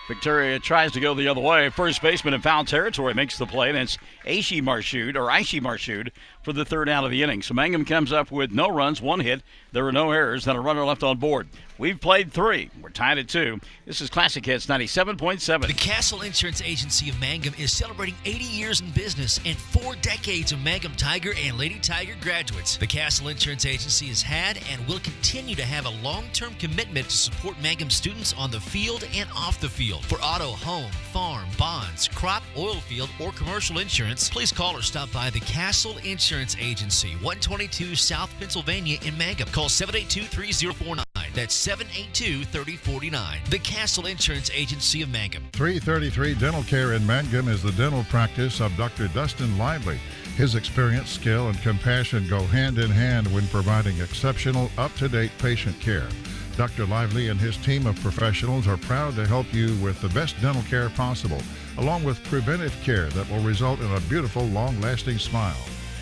Victoria tries to go the other way. First baseman in foul territory makes the play, and it's Aishi Marchute for the third out of the inning. So Mangum comes up with no runs, 1 hit. There were no errors, and a runner left on board. We've played 3. We're tied at 2. This is Classic Hits 97.7. The Castle Insurance Agency of Mangum is celebrating 80 years in business and 4 decades of Mangum Tiger and Lady Tiger graduates. The Castle Insurance Agency has had and will continue to have a long-term commitment to support Mangum students on the field and off the field. For auto, home, farm, bonds, crop, oil field, or commercial insurance, please call or stop by the Castle Insurance Agency, 122 South Pennsylvania in Mangum. Call 782-3049. That's 782-3049. The Castle Insurance Agency of Mangum. 333 Dental Care in Mangum is the dental practice of Dr. Dustin Lively. His experience, skill, and compassion go hand in hand when providing exceptional, up-to-date patient care. Dr. Lively and his team of professionals are proud to help you with the best dental care possible, along with preventive care that will result in a beautiful, long-lasting smile.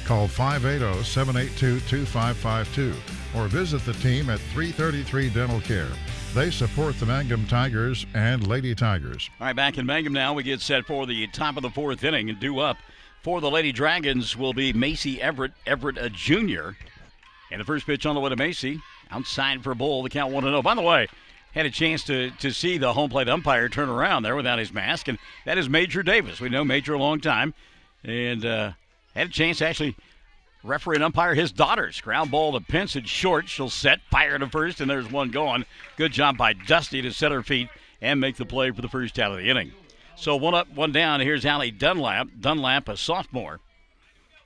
Call 580-782-2552 or visit the team at 333 Dental Care. They support the Mangum Tigers and Lady Tigers. All right, back in Mangum now. We get set for the top of the 4th inning, and due up for the Lady Dragons will be Macy Everett a junior. And the first pitch on the way to Macy. Outside for a ball, the count 1-0. By the way, had a chance to see the home plate umpire turn around there without his mask, and that is Major Davis. We know Major a long time, and had a chance to actually referee and umpire his daughters. Ground ball to Pence at short. She'll set, fire to first, and there's one gone. Good job by Dusty to set her feet and make the play for the first out of the inning. So 1 up, 1 down. Here's Allie Dunlap. Dunlap, a sophomore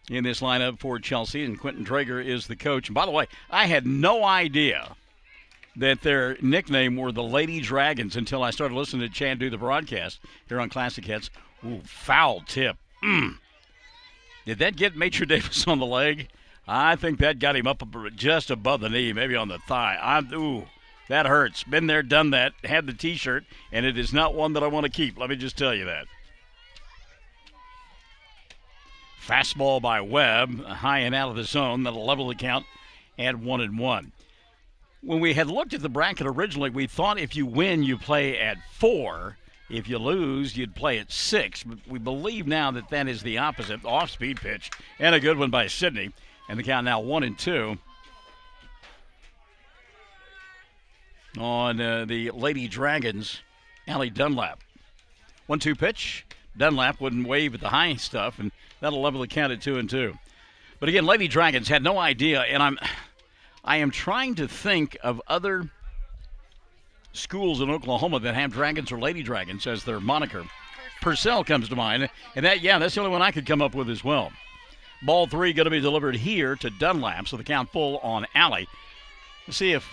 in this lineup for Chelsea, and Quentin Drager is the coach. And by the way, I had no idea that their nickname were the Lady Dragons until I started listening to Chad do the broadcast here on Classic Hits. Ooh, foul tip. Did that get Major Davis on the leg? I think that got him up just above the knee, maybe on the thigh. Ooh, that hurts. Been there, done that, had the T-shirt, and it is not one that I want to keep. Let me just tell you that. Fastball by Webb, high and out of the zone. That'll level the count at 1-1. When we had looked at the bracket originally, we thought if you win, you play at 4. If you lose, you'd play at 6. But we believe now that that is the opposite. Off-speed pitch, and a good one by Sidney. And the count now 1-2 on the Lady Dragons, Allie Dunlap. 1-2 pitch. Dunlap wouldn't wave at the high stuff, and that'll level the count at 2-2. But again, Lady Dragons had no idea, and I am trying to think of other schools in Oklahoma that have Dragons or Lady Dragons as their moniker. Purcell comes to mind, and that's the only one I could come up with as well. Ball 3 going to be delivered here to Dunlap, so the count full on Alley. Let's see if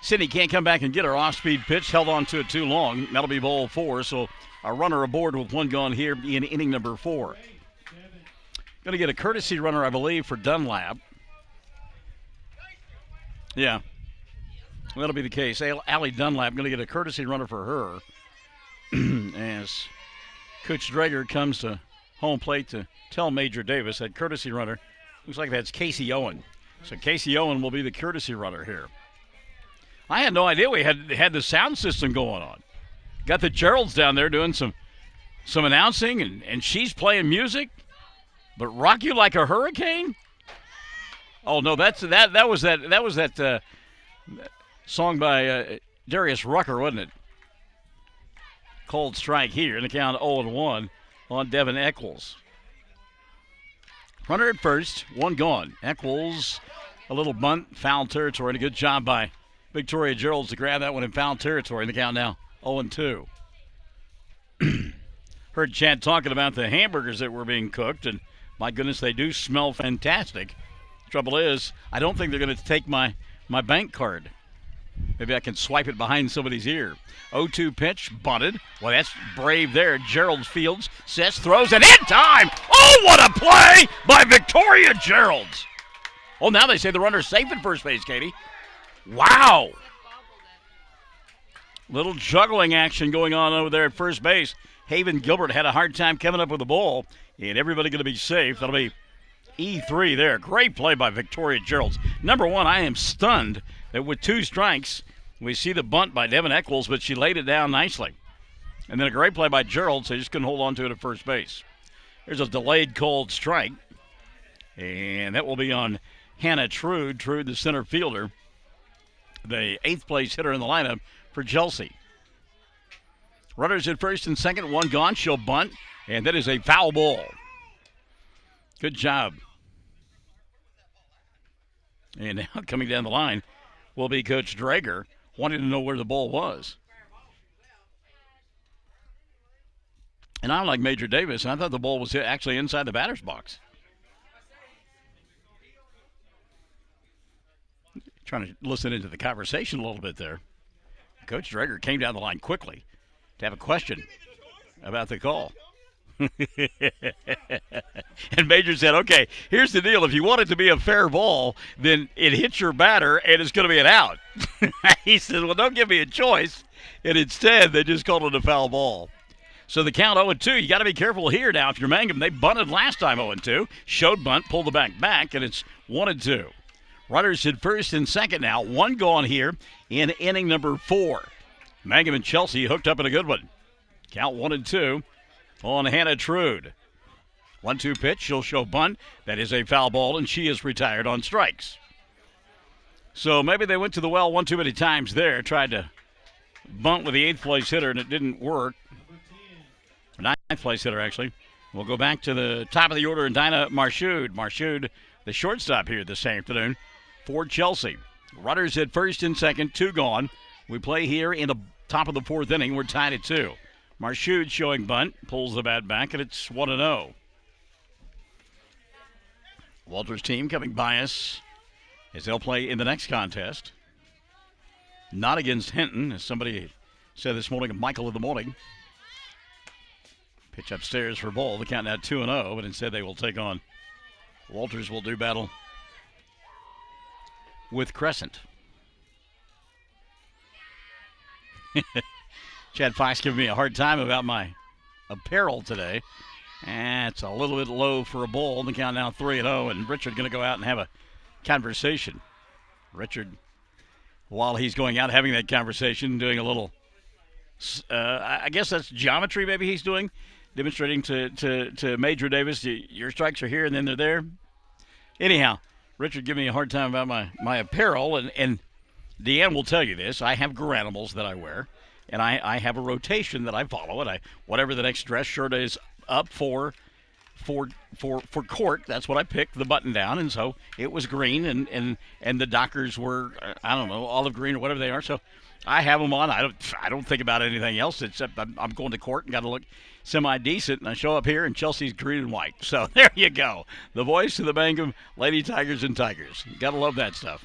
Sidney can't come back and get her off-speed pitch, held on to it too long. That'll be ball 4, so a runner aboard with 1 gone here in inning number 4. Going to get a courtesy runner, I believe, for Dunlap. Yeah. That'll be the case. Allie Dunlap going to get a courtesy runner for her as Coach Drager comes to home plate to tell Major Davis that courtesy runner, looks like that's Casey Owen. So Casey Owen will be the courtesy runner here. I had no idea we had the sound system going on. Got the Geralds down there doing some announcing, and she's playing music. But Rock You Like a Hurricane? Oh no, that was that song by Darius Rucker, wasn't it? Cold strike here in the count 0-1 on Devin Eccles. Runner at first, 1 gone. Eccles, a little bunt, foul territory, and a good job by Victoria Geralds to grab that one in foul territory. In the count now 0-2. Heard Chad talking about the hamburgers that were being cooked, and my goodness, they do smell fantastic. Trouble is, I don't think they're going to take my bank card. Maybe I can swipe it behind somebody's ear. 0-2 pitch, bunted. Well, that's brave there. Gerald Fields sets, throws, and in time! Oh, what a play by Victoria Geralds! Oh, now they say the runner's safe at first base, Katie. Wow! Little juggling action going on over there at first base. Haven Gilbert had a hard time coming up with the ball, and everybody going to be safe. That'll be E3 there. Great play by Victoria Geralds. Number 1, I am stunned that with 2 strikes, we see the bunt by Devin Eccles, but she laid it down nicely. And then a great play by Geralds. They just couldn't hold on to it at first base. There's a delayed called strike. And that will be on Hannah Trude. Trude, the center fielder, the 8th place hitter in the lineup for Chelsea. Runners at first and second, one gone. She'll bunt, and that is a foul ball. Good job. And now coming down the line will be Coach Drager, wanting to know where the ball was. And I'm like Major Davis, and I thought the ball was actually inside the batter's box. Trying to listen into the conversation a little bit there. Coach Drager came down the line quickly to have a question about the call. And Major said, okay, here's the deal. If you want it to be a fair ball, then it hits your batter and it's going to be an out. He said, well, don't give me a choice. And instead, they just called it a foul ball. So the count 0-2. You got to be careful here now. If you're Mangum, they bunted last time 0-2. Showed bunt, pulled the back, and it's 1-2. Runners at first and second now. One gone here in inning number 4. Mangum and Chelsea hooked up in a good one. Count 1-2 on Hannah Trude. 1-2 pitch. She'll show bunt. That is a foul ball, and she is retired on strikes. So maybe they went to the well one too many times there. Tried to bunt with the 8th place hitter, and it didn't work. 9th place hitter, actually. We'll go back to the top of the order, and Dinah Marchud. Marchud, the shortstop here this afternoon for Chelsea. Runners at first and second, 2 gone. We play here in the top of the 4th inning. We're tied at 2. Marchud showing bunt, pulls the bat back, and it's 1-0. Walter's team coming by us as they'll play in the next contest. Not against Hinton, as somebody said this morning, Michael of the morning. Pitch upstairs for ball. The count now 2-0, but instead they will take on. Walters will do battle with Crescent. Chad Fox giving me a hard time about my apparel today. It's a little bit low for a ball. The count now 3-0, and Richard going to go out and have a conversation. Richard, while he's going out having that conversation, doing a little, I guess that's geometry maybe he's doing, demonstrating to Major Davis, your strikes are here and then they're there. Anyhow, Richard giving me a hard time about my apparel, and Deanne will tell you this. I have garanimals that I wear, and I have a rotation that I follow, and whatever the next dress shirt is up for court, that's what I picked, the button down, and so it was green, and the Dockers were, I don't know, olive green or whatever they are, so I have them on. I don't think about anything else except I'm going to court and got to look semi-decent, and I show up here, and Chelsea's green and white. So there you go. The voice of the Mangum Lady Tigers and Tigers. You got to love that stuff.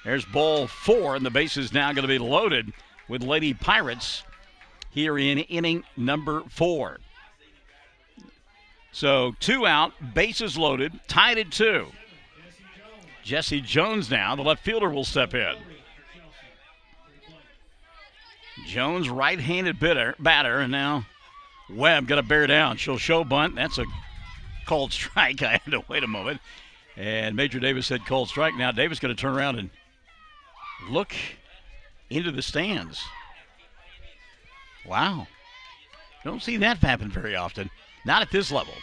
There's ball 4, and the base is now going to be loaded with Lady Pirates here in inning number 4. So 2 out, bases loaded, tied at 2. Jesse Jones now, the left fielder, will step in. Jones, right-handed batter, and now Webb got to bear down. She'll show bunt. That's a called strike. I had to wait a moment. And Major Davis said called strike. Now Davis going to turn around and look into the stands. Wow. Don't see that happen very often. Not at this level.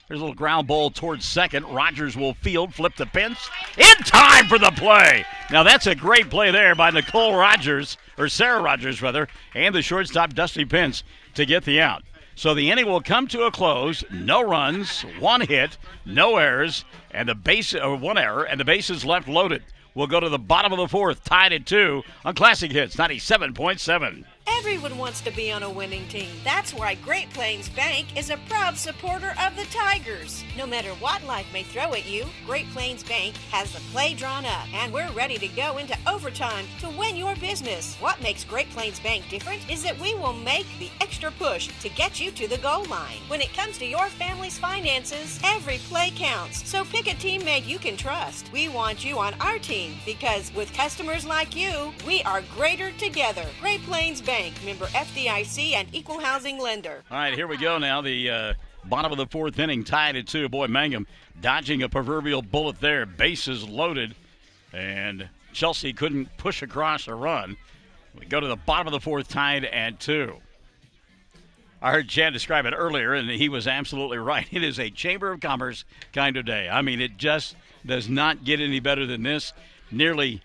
There's a little ground ball towards second. Rogers will field, flip the fence. In time for the play. Now that's a great play there by Nicole Rogers, or Sarah Rogers rather, and the shortstop Dusty Pence to get the out. So the inning will come to a close. No runs, 1 hit, no errors, and the base, or 1 error, and the bases left loaded. We'll go to the bottom of the 4th, tied at 2 on Classic Hits 97.7. Everyone wants to be on a winning team. That's why Great Plains Bank is a proud supporter of the Tigers. No matter what life may throw at you, Great Plains Bank has the play drawn up, and we're ready to go into overtime to win your business. What makes Great Plains Bank different is that we will make the extra push to get you to the goal line. When it comes to your family's finances, every play counts. So pick a teammate you can trust. We want you on our team because with customers like you, we are greater together. Great Plains Bank, member FDIC and equal housing lender. All right, here we go now. The bottom of the 4th inning, tied at 2. Boy, Mangum dodging a proverbial bullet there. Bases loaded, and Chelsea couldn't push across a run. We go to the bottom of the 4th, tied at 2. I heard Chad describe it earlier, and he was absolutely right. It is a Chamber of Commerce kind of day. I mean, it just does not get any better than this. Nearly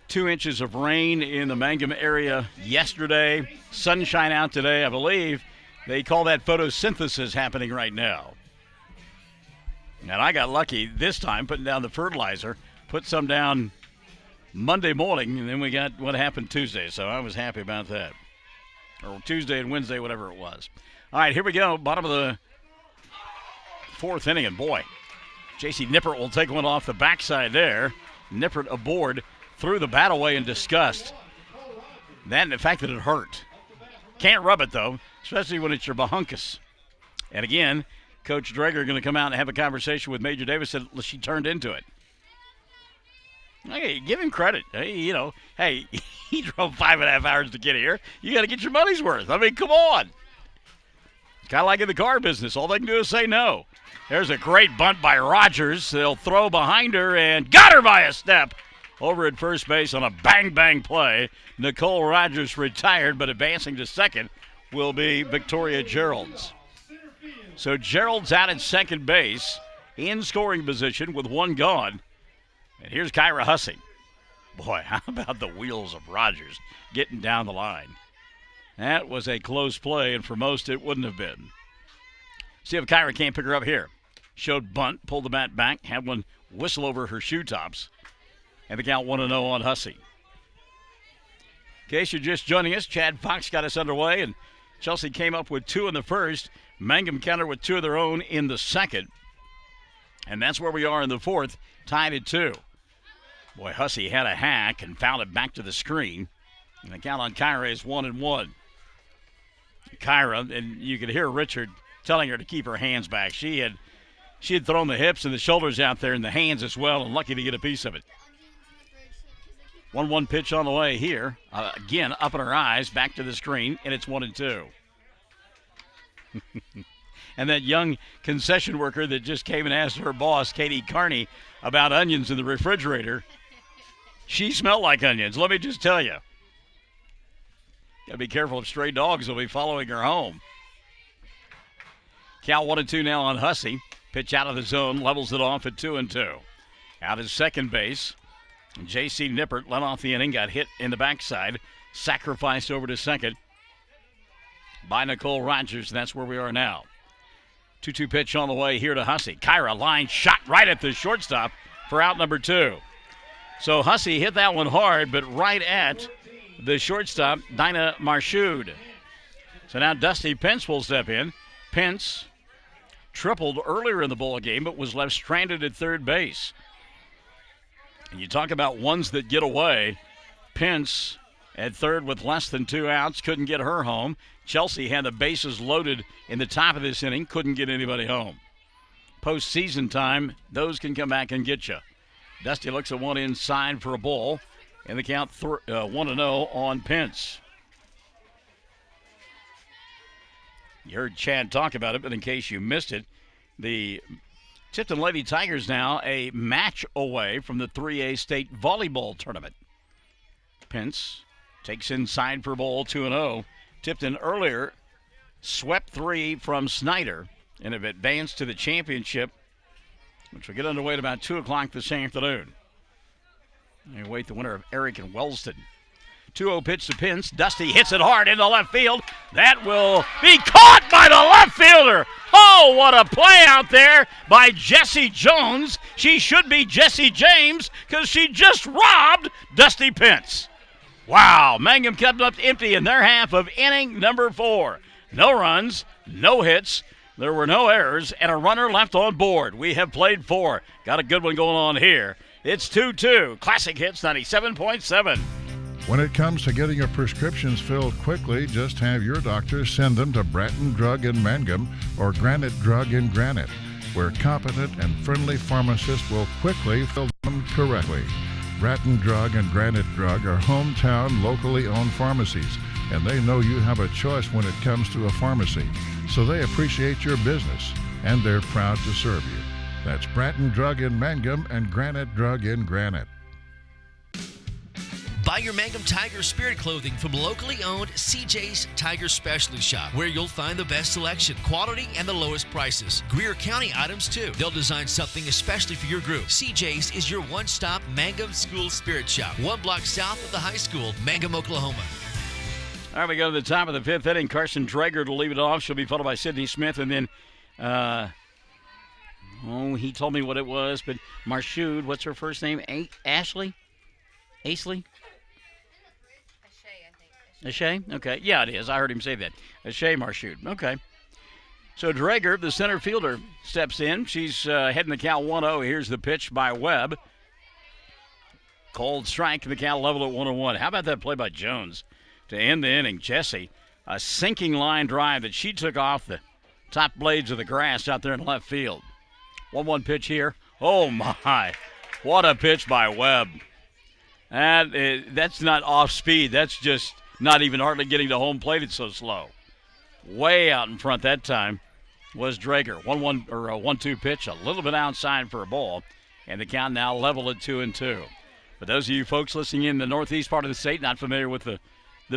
2 inches of rain in the Mangum area yesterday. Sunshine out today, I believe. They call that photosynthesis happening right now. And I got lucky this time putting down the fertilizer. Put some down Monday morning, and then we got what happened Tuesday. So I was happy about that. Or Tuesday and Wednesday, whatever it was. All right, here we go. Bottom of the 4th inning, and boy, J.C. Nippert will take one off the backside there. Nippert aboard, threw the bat away in disgust. That and the fact that it hurt. Can't rub it, though, especially when it's your bahunkus. And again, Coach Drager going to come out and have a conversation with Major Davis. Said she turned into it. Hey, give him credit. Hey, he drove 5.5 hours to get here. You got to get your money's worth. I mean, come on. Kind of like in the car business. All they can do is say no. There's a great bunt by Rogers. They'll throw behind her and got her by a step over at first base on a bang-bang play. Nicole Rogers retired, but advancing to second will be Victoria Geralds. So Geralds out at second base in scoring position with one gone. And here's Kyra Hussey. Boy, how about the wheels of Rogers getting down the line? That was a close play, and for most it wouldn't have been. See if Kyra can't pick her up here. Showed bunt, pulled the bat back, had one whistle over her shoe tops. And the count 1-0 on Hussey. In case you're just joining us, Chad Fox got us underway, and Chelsea came up with 2 in the first. Mangum countered with 2 of their own in the second. And that's where we are in the 4th, tied at 2. Boy, Hussey had a hack and fouled it back to the screen. And the count on Kyra is 1-1. Kyra, and you could hear Richard telling her to keep her hands back. She had thrown the hips and the shoulders out there and the hands as well, and lucky to get a piece of it. 1-1 pitch on the way here. Again, up in her eyes, back to the screen, and it's 1-2. And that young concession worker that just came and asked her boss, Katie Carney, about onions in the refrigerator. She smelled like onions, let me just tell you. Got to be careful of stray dogs will be following her home. Count 1-2 now on Hussey. Pitch out of the zone, levels it off at 2-2. Out at second base. J.C. Nippert led off the inning, got hit in the backside, sacrificed over to second by Nicole Rogers, and that's where we are now. 2-2 pitch on the way here to Hussey. Kyra line shot right at the shortstop for out number 2. So Hussey hit that one hard, but right at the shortstop, Dinah Marchud. So now Dusty Pence will step in. Pence tripled earlier in the ball game, but was left stranded at third base. And you talk about ones that get away. Pence at third with less than 2 outs, couldn't get her home. Chelsea had the bases loaded in the top of this inning, couldn't get anybody home. Postseason time, those can come back and get you. Dusty looks at one inside for a ball, and the count 1-0 on Pence. You heard Chad talk about it, but in case you missed it, the Tipton Lady Tigers now a match away from the 3A state volleyball tournament. Pence takes inside for a ball, 2-0. Tipton earlier swept 3 from Snyder and have advanced to the championship, which will get underway at about 2 o'clock this afternoon. And wait the winner of Eric and Wellston. 2-0 pitch to Pence. Dusty hits it hard into left field. That will be caught by the left fielder. Oh, what a play out there by Jessie Jones. She should be Jessie James because she just robbed Dusty Pence. Wow, Mangum kept up empty in their half of inning number 4. No runs, no hits. There were no errors, and a runner left on board. We have played 4. Got a good one going on here. It's 2-2. Classic Hits 97.7. When it comes to getting your prescriptions filled quickly, just have your doctor send them to Bratton Drug in Mangum or Granite Drug in Granite, where competent and friendly pharmacists will quickly fill them correctly. Bratton Drug and Granite Drug are hometown, locally owned pharmacies, and they know you have a choice when it comes to a pharmacy, so they appreciate your business, and they're proud to serve you. That's Bratton Drug in Mangum and Granite Drug in Granite. Buy your Mangum Tiger Spirit clothing from locally owned CJ's Tiger Specialty Shop, where you'll find the best selection, quality, and the lowest prices. Greer County items, too. They'll design something especially for your group. CJ's is your one-stop Mangum School Spirit Shop, 1 block south of the high school, Mangum, Oklahoma. All right, we go to the top of the 5th inning. Carson Drager to lead it off. She'll be followed by Sydney Smith, and then, he told me what it was, but Marshood, what's her first name? Ashley? Aisley? Ashay? Okay. Yeah, it is. I heard him say that. Ashay Marshood. Okay. So Drager, the center fielder, steps in. She's heading the count 1-0. Here's the pitch by Webb. Cold strike, the count level at 1-1. How about that play by Jones to end the inning? Jesse, a sinking line drive that she took off the top blades of the grass out there in left field. 1-1 pitch here. Oh, my. What a pitch by Webb. That's not off speed. That's just not even hardly getting to home plate. It's so slow. Way out in front that time was Drager. 1-1 or a 1-2 pitch, a little bit outside for a ball, and the count now level at 2-2. For those of you folks listening in the northeast part of the state, not familiar with the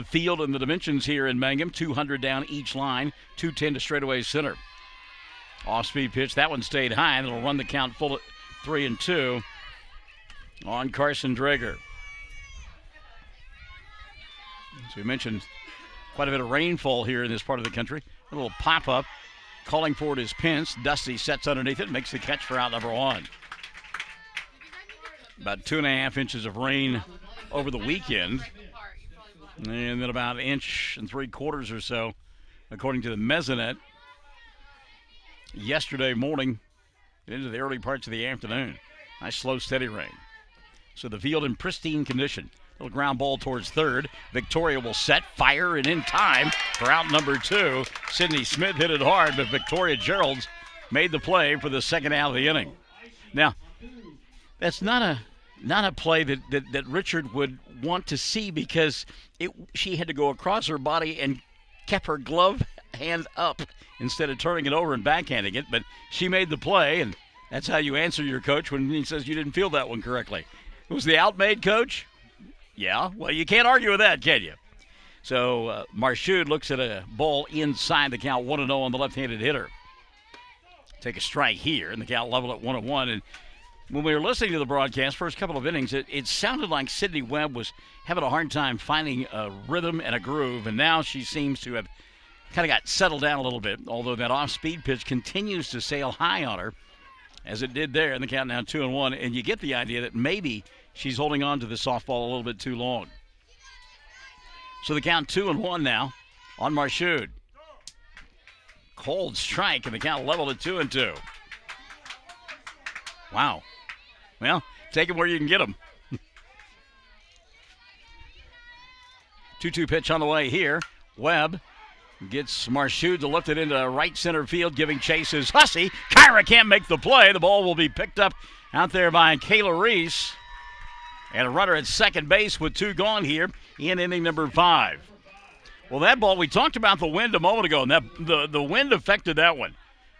field and the dimensions here in Mangum, 200 down each line, 210 to straightaway center. Off-speed pitch. That one stayed high, and it'll run the count full at 3-2 on Carson Drager. So we mentioned quite a bit of rainfall here in this part of the country. A little pop-up. Calling for it is Pence. Dusty sets underneath it, makes the catch for out number 1. About 2.5 inches of rain over the weekend. And then about 1 3/4 inches or so, according to the Mesonet, yesterday morning into the early parts of the afternoon. Nice slow, steady rain. So the field in pristine condition. Little ground ball towards third. Victoria will set, fire, and in time for out number 2. Sydney Smith hit it hard, but Victoria Geralds made the play for the second out of the inning. Now, that's not a play that Richard would want to see, because she had to go across her body and kept her glove hand up instead of turning it over and backhanding it. But she made the play, and that's how you answer your coach when he says you didn't feel that one correctly. Was the out made, Coach? Yeah, well, you can't argue with that, can you? So Marshood looks at a ball inside the count, 1-0 on the left-handed hitter. Take a strike here, and the count level at 1-1. And when we were listening to the broadcast, first couple of innings, it sounded like Sydney Webb was having a hard time finding a rhythm and a groove, and now she seems to have kind of got settled down a little bit, although that off-speed pitch continues to sail high on her, as it did there, and the count now 2-1, and you get the idea that maybe she's holding on to the softball a little bit too long. So the count 2-1 now on Marshood. Cold strike, and the count leveled at 2-2. Wow. Well, take them where you can get them. 2-2 pitch on the way here. Webb gets Marshood to lift it into right center field, giving chase is Hussey. Kyra can't make the play. The ball will be picked up out there by Kayla Reese. And a runner at second base with 2 gone here in inning number 5. Well, that ball, we talked about the wind a moment ago, and the wind affected that one.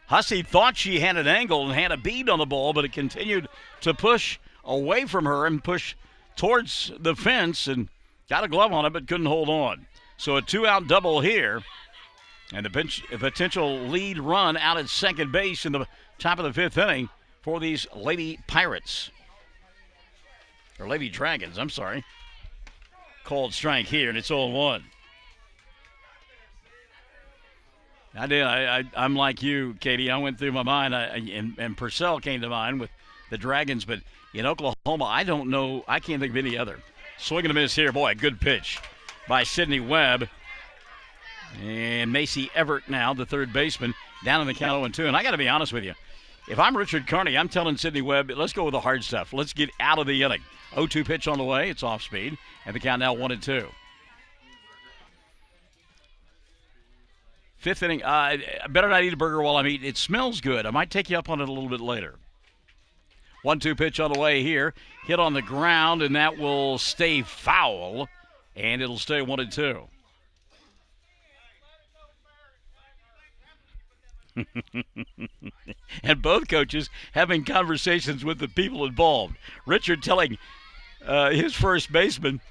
Hussey thought she had an angle and had a bead on the ball, but it continued to push away from her and push towards the fence and got a glove on it but couldn't hold on. So a 2-out double here, and a potential lead run out at second base in the top of the 5th inning for these Lady Pirates. Or Lady Dragons, I'm sorry. Cold strike here, and it's 0-1. I'm like you, Katie. I went through my mind, and Purcell came to mind with the Dragons, but in Oklahoma, I don't know. I can't think of any other. Swing and a miss here. Boy, a good pitch by Sydney Webb. And Macy Everett now, the third baseman, down in the count 0-2. And I got to be honest with you. If I'm Richard Carney, I'm telling Sydney Webb, let's go with the hard stuff. Let's get out of the inning. 0-2 pitch on the way. It's off speed. And the count now 1-2. 5th inning. I better not eat a burger while I'm eating. It smells good. I might take you up on it a little bit later. 1-2 pitch on the way here. Hit on the ground, and that will stay foul. And it'll stay 1-2. And both coaches having conversations with the people involved. Richard telling his first baseman,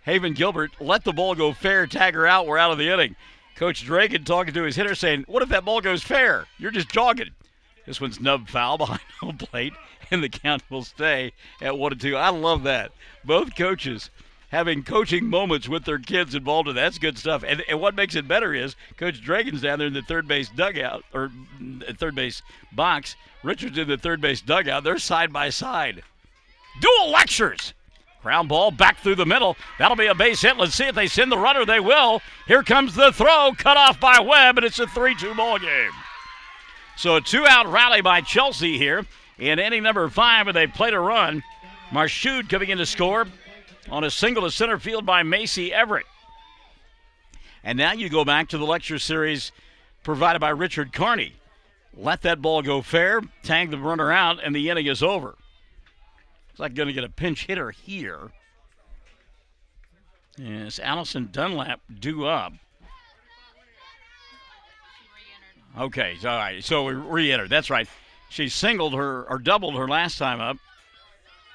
Haven Gilbert let the ball go fair, tag her out, we're out of the inning. Coach Dragan talking to his hitter saying, what if that ball goes fair? You're just jogging. This one's nub foul behind home plate, and the count will stay at 1-2. I love that. Both coaches having coaching moments with their kids involved in that. That's good stuff. And what makes it better is Coach Dragan's down there in the third base dugout, or third base box. Richard's in the third base dugout. They're side by side. Dual lectures. Ground ball back through the middle. That'll be a base hit. Let's see if they send the runner. They will. Here comes the throw. Cut off by Webb, and it's a 3-2 ball game. So a 2-out rally by Chelsea here in inning number 5, and they played a run. Marshood coming in to score on a single to center field by Macy Everett. And now you go back to the lecture series provided by Richard Carney. Let that ball go fair, tag the runner out, and the inning is over. It's like going to get a pinch hitter here. Yes, Allison Dunlap due up. Okay, all right, so we re-entered. That's right. She singled her or doubled her last time up,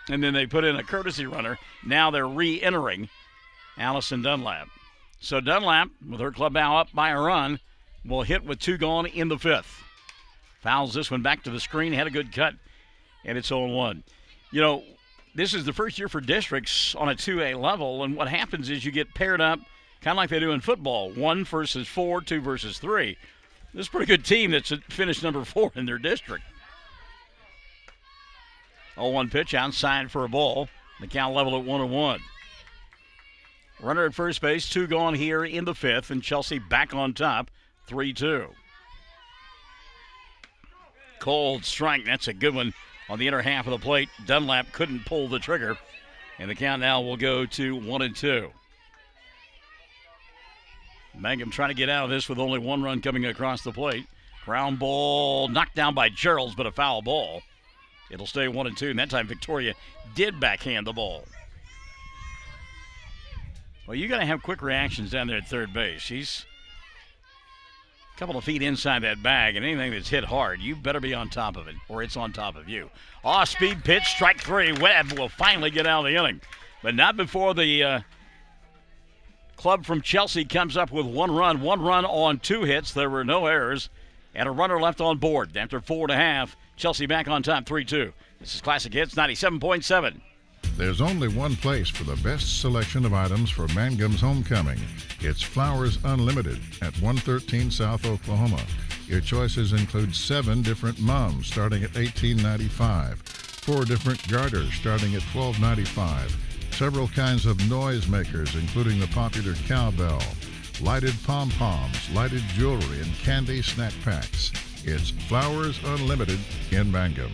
and then they put in a courtesy runner. Now they're re-entering Allison Dunlap. So Dunlap, with her club now up by a run, will hit with 2 gone in the 5th. Fouls this one back to the screen, had a good cut, and it's 0-1. You know, this is the first year for districts on a 2A level, and what happens is you get paired up kind of like they do in football, 1 versus 4, 2 versus 3. This is a pretty good team that's finished number 4 in their district. 0-1 pitch outside for a ball. The count level at 1-1. Runner at first base, 2 gone here in the 5th, and Chelsea back on top, 3-2. Cold strike, that's a good one on the inner half of the plate. Dunlap couldn't pull the trigger, and the count now will go to 1-2. Mangum trying to get out of this with only 1 run coming across the plate. Ground ball knocked down by Gerald's, but a foul ball. It'll stay 1-2, and that time Victoria did backhand the ball. Well, you got to have quick reactions down there at third base. She's a couple of feet inside that bag, and anything that's hit hard, you better be on top of it, or it's on top of you. Off-speed pitch, strike 3. Webb will finally get out of the inning, but not before the club from Chelsea comes up with 1 run. 1 run on 2 hits. There were no errors, and a runner left on board. After 4.5, Chelsea back on top, 3-2. This is Classic Hits 97.7. There's only one place for the best selection of items for Mangum's homecoming. It's Flowers Unlimited at 113 South Oklahoma. Your choices include 7 different mums starting at $18.95, 4 different garters starting at $12.95, several kinds of noise makers including the popular cowbell, lighted pom-poms, lighted jewelry, and candy snack packs. It's Flowers Unlimited in Mangum.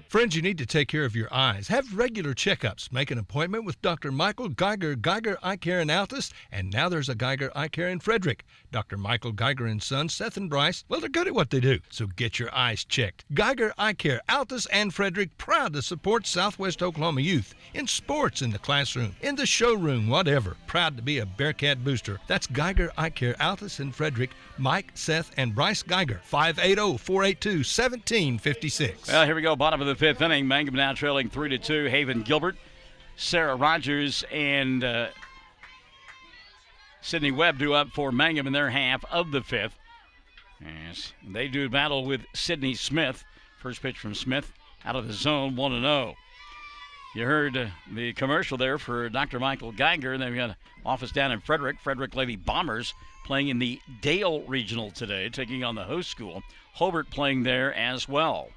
Friends, you need to take care of your eyes. Have regular checkups. Make an appointment with Dr. Michael Geiger, Geiger Eye Care in Altus, and now there's a Geiger Eye Care in Frederick. Dr. Michael Geiger and Sons, Seth and Bryce, well, they're good at what they do, so get your eyes checked. Geiger Eye Care, Altus and Frederick, proud to support Southwest Oklahoma youth in sports, in the classroom, in the showroom, whatever. Proud to be a Bearcat booster. That's Geiger Eye Care, Altus and Frederick. Mike, Seth, and Bryce Geiger, 580-482-1756. Well, here we go, bottom of the 5th inning. Mangum now trailing 3-2. Haven Gilbert, Sarah Rogers, and Sydney Webb do up for Mangum in their half of the 5th. Yes, they do battle with Sydney Smith. First pitch from Smith out of the zone, 1-0. You heard the commercial there for Dr. Michael Geiger. They've got an office down in Frederick. Frederick Lady Bombers playing in the Dale Regional today, taking on the host school. Hobart playing there as well.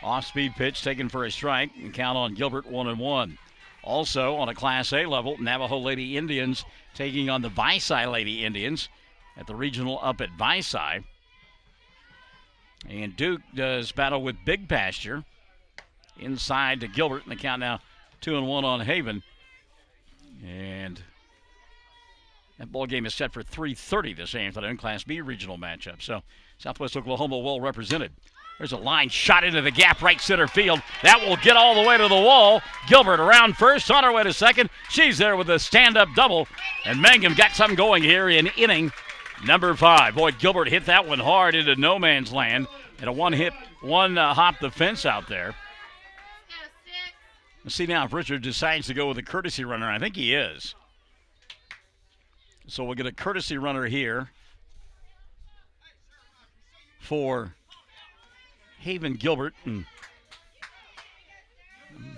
Off-speed pitch taken for a strike, and count on Gilbert, 1-1. Also on a Class A level, Navajo Lady Indians taking on the Visay Lady Indians at the regional up at Visay. And Duke does battle with Big Pasture inside to Gilbert, and the count now 2-1 on Haven. And that ball game is set for 3:30 this afternoon, Class B regional matchup. So Southwest Oklahoma well represented. There's a line shot into the gap, right center field. That will get all the way to the wall. Gilbert around first, on her way to second. She's there with a stand-up double. And Mangum got something going here in inning number 5. Boy, Gilbert hit that one hard into no man's land. And a one hop the fence out there. Let's see now if Richard decides to go with a courtesy runner. I think he is. So we'll get a courtesy runner here for Haven Gilbert. And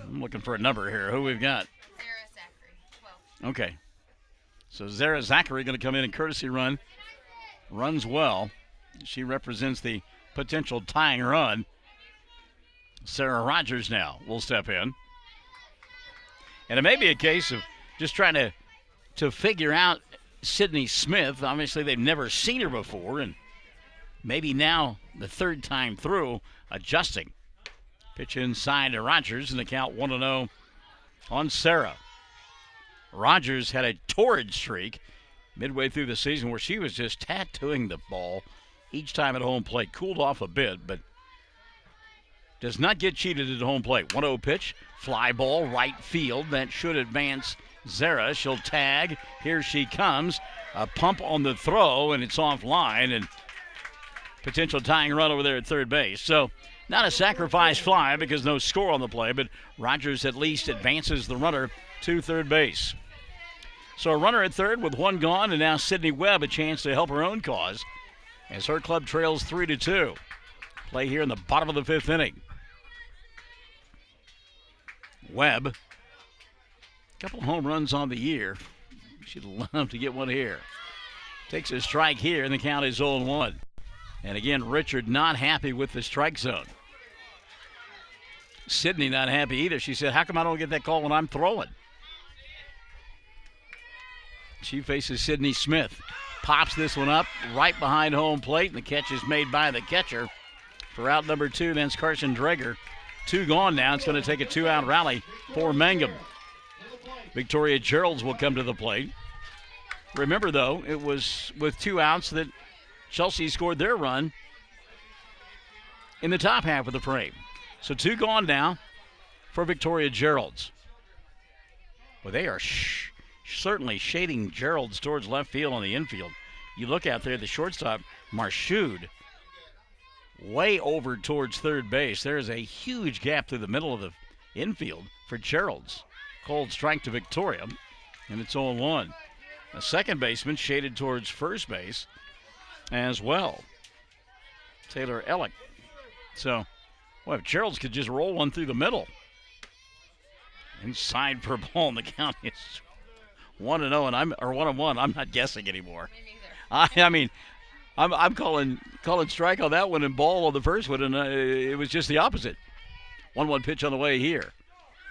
I'm looking for a number here. Who we've got? Sarah Zachary, 12. Okay. So Zara Zachary going to come in and courtesy run. Runs well. She represents the potential tying run. Sarah Rogers now will step in. And it may be a case of just trying to figure out Sydney Smith. Obviously, they've never seen her before, and maybe now the third time through, adjusting. Pitch inside to Rogers, and the count 1-0 on Sarah. Rogers had a torrid streak midway through the season where she was just tattooing the ball each time at home plate. Cooled off a bit, but does not get cheated at home plate. 1-0 pitch, fly ball, right field. That should advance Zara. She'll tag. Here she comes. A pump on the throw, and it's offline, and potential tying run over there at third base. So not a sacrifice fly because no score on the play, but Rogers at least advances the runner to third base. So a runner at third with one gone, and now Sydney Webb a chance to help her own cause as her club trails 3-2. Play here in the bottom of the fifth inning. Webb, a couple home runs on the year. She'd love to get one here. Takes a strike here, and the count is 0-1. And again, Richard not happy with the strike zone. Sydney not happy either. She said, how come I don't get that call when I'm throwing? She faces Sydney Smith. Pops this one up right behind home plate, and the catch is made by the catcher. For out number two, that's Carson Dreger. Two gone now. It's going to take a two-out rally for Mangum. Victoria Geralds will come to the plate. Remember, though, it was with 2 outs that Chelsea scored their run in the top half of the frame. So 2 gone now for Victoria Geralds. Well, they are certainly shading Geralds towards left field on the infield. You look out there, the shortstop, Marshood, way over towards third base. There is a huge gap through the middle of the infield for Geralds. Cold strike to Victoria, and it's 0-1. A second baseman shaded towards first base as well, Taylor Ellick. So, well, if Geralds could just roll one through the middle. Inside for ball, and the count is 1-0, and 1-1. I'm not guessing anymore. I mean, I'm calling strike on that one and ball on the first one, and it was just the opposite. 1-1 pitch on the way here.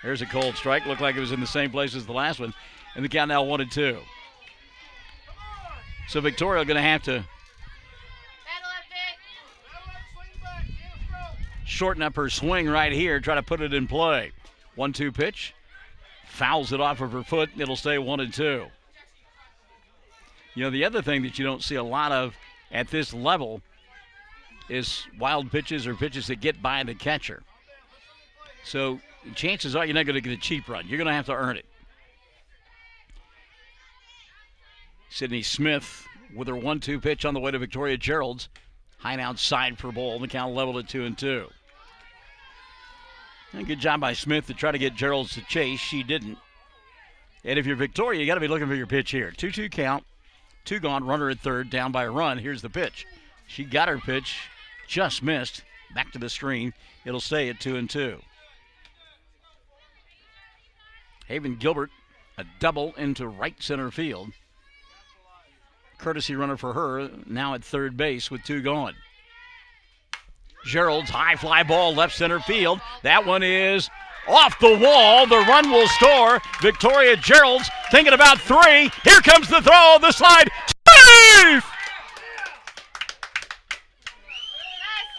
There's a cold strike. Looked like it was in the same place as the last one, and the count now 1-2. So Victoria going to have to shorten up her swing right here, try to put it in play. 1-2 pitch. Fouls it off of her foot. It'll stay 1-2. You know, the other thing that you don't see a lot of at this level is wild pitches or pitches that get by the catcher. So chances are you're not going to get a cheap run. You're going to have to earn it. Sydney Smith with her 1-2 pitch on the way to Victoria Geralds. High and outside for ball. The count leveled at 2-2. And good job by Smith to try to get Geralds to chase. She didn't. And if you're Victoria, you got to be looking for your pitch here. 2-2 count. 2 gone. Runner at third. Down by a run. Here's the pitch. She got her pitch. Just missed. Back to the screen. It'll stay at 2-2. Haven Gilbert, a double into right center field. Courtesy runner for her, now at third base with 2 gone. Gerald's high fly ball left center field. That one is off the wall. The run will score. Victoria Gerald's thinking about 3. Here comes the throw, the slide. Safe!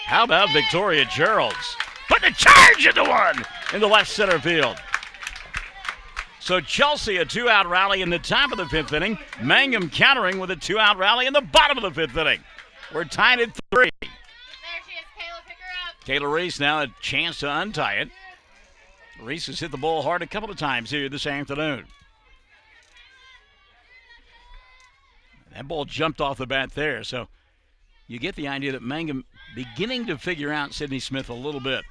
How about Victoria Gerald's? Put the charge into one in the left center field. So Chelsea, a 2-out rally in the top of the 5th inning. Mangum countering with a 2-out rally in the bottom of the 5th inning. We're tied at 3. There she is, Kayla, pick her up. Kayla Reese now a chance to untie it. Reese has hit the ball hard a couple of times here this afternoon. That ball jumped off the bat there, so you get the idea that Mangum beginning to figure out Sydney Smith a little bit.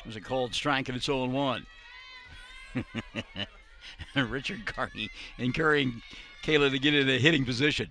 It was a cold strike, and it's 0-1. Richard Carney encouraging Kayla to get in a hitting position.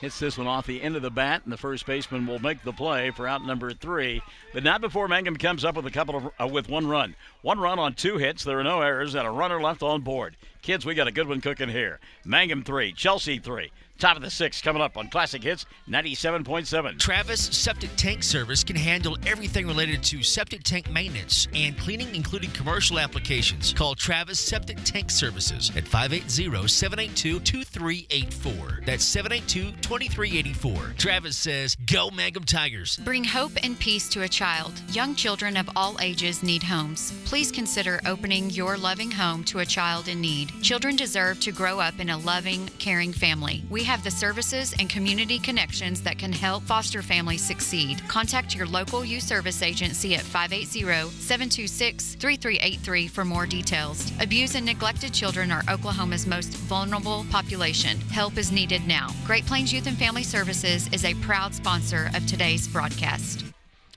Hits this one off the end of the bat, and the first baseman will make the play for out number 3. But not before Mangum comes up with with 1 run. 1 run on 2 hits. There are no errors and a runner left on board. Kids, we got a good one cooking here. Mangum 3, Chelsea 3. Top of the 6th coming up on Classic Hits 97.7. Travis Septic Tank Service can handle everything related to septic tank maintenance and cleaning, including commercial applications. Call Travis Septic Tank Services at 580-782-2384. That's 782-2384. Travis says, go Mangum Tigers. Bring hope and peace to a child. Young children of all ages need homes. Please consider opening your loving home to a child in need. Children deserve to grow up in a loving, caring family. We have the services and community connections that can help foster families succeed. Contact your local youth service agency at 580-726-3383 for more details. Abused and neglected children are Oklahoma's most vulnerable population. Help is needed now. Great Plains Youth and Family Services is a proud sponsor of today's broadcast.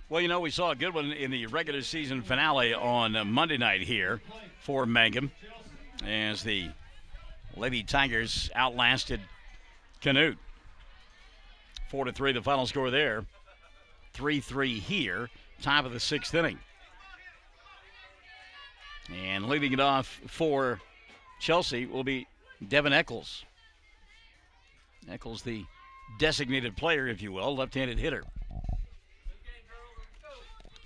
Well, you know, we saw a good one in the regular season finale on Monday night here for Mangum as the Lady Tigers outlasted Canute. 4-3 the final score there. 3-3 here. Top of the 6th inning. And leading it off for Chelsea will be Devin Eccles. Eccles, the designated player, if you will, left-handed hitter.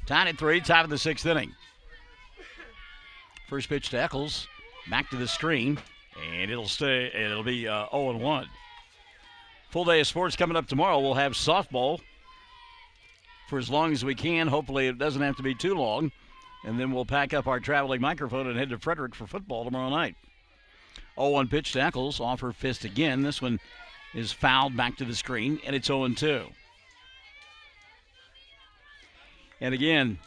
Tied at 3, top of the 6th inning. First pitch to Eccles. Back to the screen. And it'll be 0-1. Full day of sports coming up tomorrow. We'll have softball for as long as we can. Hopefully it doesn't have to be too long. And then we'll pack up our traveling microphone and head to Frederick for football tomorrow night. 0-1 pitch to Eccles. Off her fist again. This one is fouled back to the screen, and it's 0-2. And again,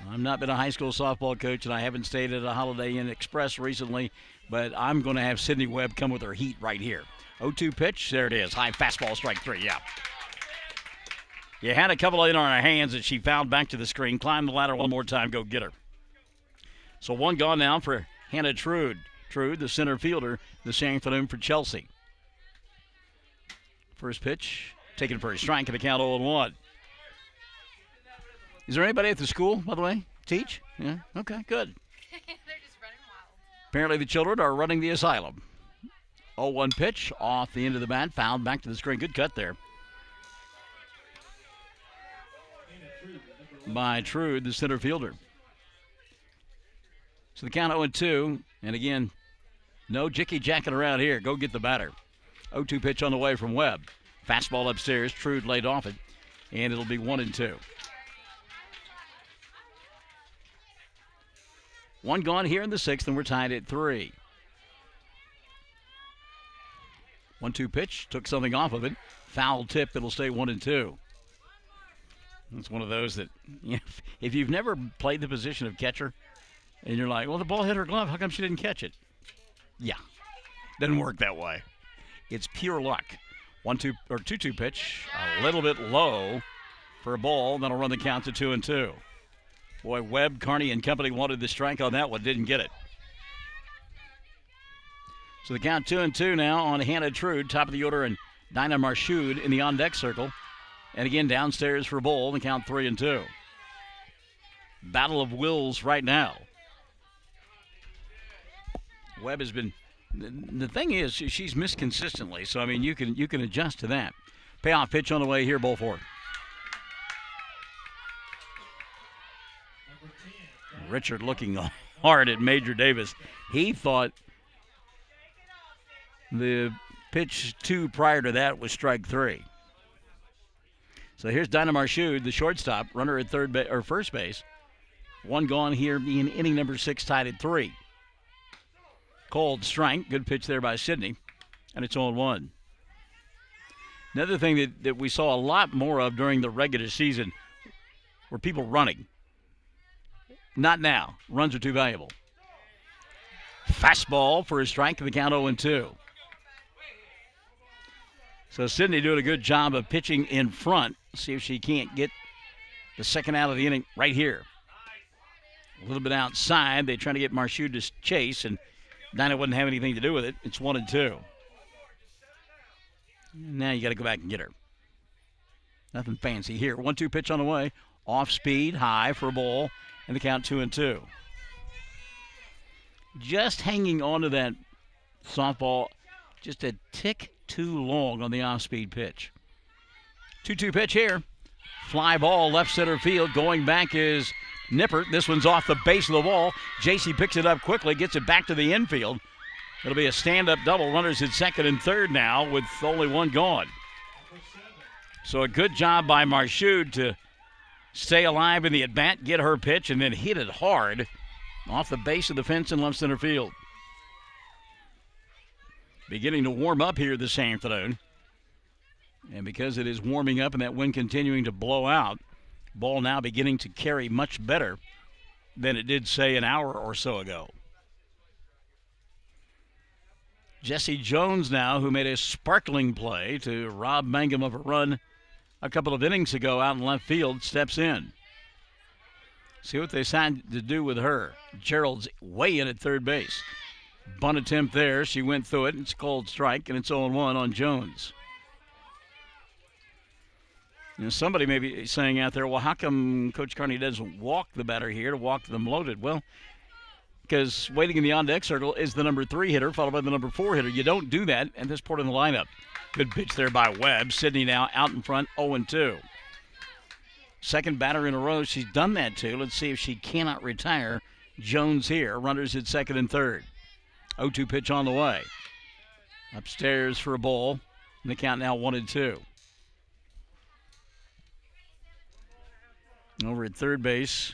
I've not been a high school softball coach, and I haven't stayed at a Holiday Inn Express recently, but I'm going to have Sydney Webb come with her heat right here. 0-2 pitch. There it is. High fastball, strike 3. Yeah. You had a couple in on her hands that she fouled back to the screen. Climb the ladder one more time. Go get her. So 1 gone now for Hannah Trude. Trude, the center fielder, this afternoon for Chelsea. First pitch, taken for a strike and a count 0-1. Is there anybody at the school, by the way? Teach? Yeah? Okay, good. They're just running wild. Apparently the children are running the asylum. 0-1 pitch off the end of the bat, fouled back to the screen. Good cut there by Trude, the center fielder. So the count 0-2, and again, no jicky-jacking around here. Go get the batter. 0-2 pitch on the way from Webb. Fastball upstairs. Trude laid off it, and it'll be 1-2. 1 gone here in the 6th, and we're tied at 3. 1-2 pitch, took something off of it. Foul tip, it'll stay 1-2. It's one of those that, you know, if you've never played the position of catcher, and you're like, well, the ball hit her glove, how come she didn't catch it? Yeah, doesn't work that way. It's pure luck. 2-2 pitch, a little bit low for a ball. That'll run the count to 2-2. Boy, Webb, Carney, and company wanted the strike on that one, didn't get it. So the count 2-2 now on Hannah Trude, top of the order, and Dinah Marshoud in the on-deck circle. And again, downstairs for Bull, the count 3-2. Battle of wills right now. Webb has been, the thing is, she's missed consistently, so I mean, you can adjust to that. Payoff pitch on the way here, Bull Ford. Richard looking hard at Major Davis. He thought the pitch 2 prior to that was strike 3. So here's Dinah Marshoud, the shortstop, runner at first base. 1 gone here, being inning number 6, tied at 3. Cold strike, good pitch there by Sydney, and it's 0-1. Another thing that we saw a lot more of during the regular season were people running. Not now. Runs are too valuable. Fastball for a strike to the count 0-2. So Sydney doing a good job of pitching in front. See if she can't get the second out of the inning right here. A little bit outside. They try to get Marchute to chase, and Dinah wouldn't have anything to do with it. It's 1-2. Now you got to go back and get her. Nothing fancy here. 1-2 pitch on the way. Off speed, high for a ball, and the count 2-2. Just hanging on to that softball just a tick too long on the off-speed pitch. 2-2 pitch here. Fly ball left center field. Going back is Nippert. This one's off the base of the wall. JC picks it up quickly, gets it back to the infield. It'll be a stand-up double. Runners at second and third now with only one gone. So a good job by Marchute to stay alive in the at-bat, get her pitch, and then hit it hard off the base of the fence in left center field. Beginning to warm up here this afternoon. And because it is warming up and that wind continuing to blow out, ball now beginning to carry much better than it did, say, an hour or so ago. Jesse Jones now, who made a sparkling play to rob Mangum of a run a couple of innings ago out in left field, steps in. See what they decided to do with her. Gerald's way in at third base. Bunt attempt there. She went through it. It's a cold strike, and it's 0-1 on Jones. You know, somebody may be saying out there, well, how come Coach Carney doesn't walk the batter here to walk them loaded? Well, because waiting in the on-deck circle is the number 3 hitter, followed by the number 4 hitter. You don't do that at this point in the lineup. Good pitch there by Webb. Sydney now out in front, 0-2. Second batter in a row she's done that to. Let's see if she cannot retire Jones here. Runners at second and third. 0-2 pitch on the way. Upstairs for a ball. And the count now 1-2. Over at third base,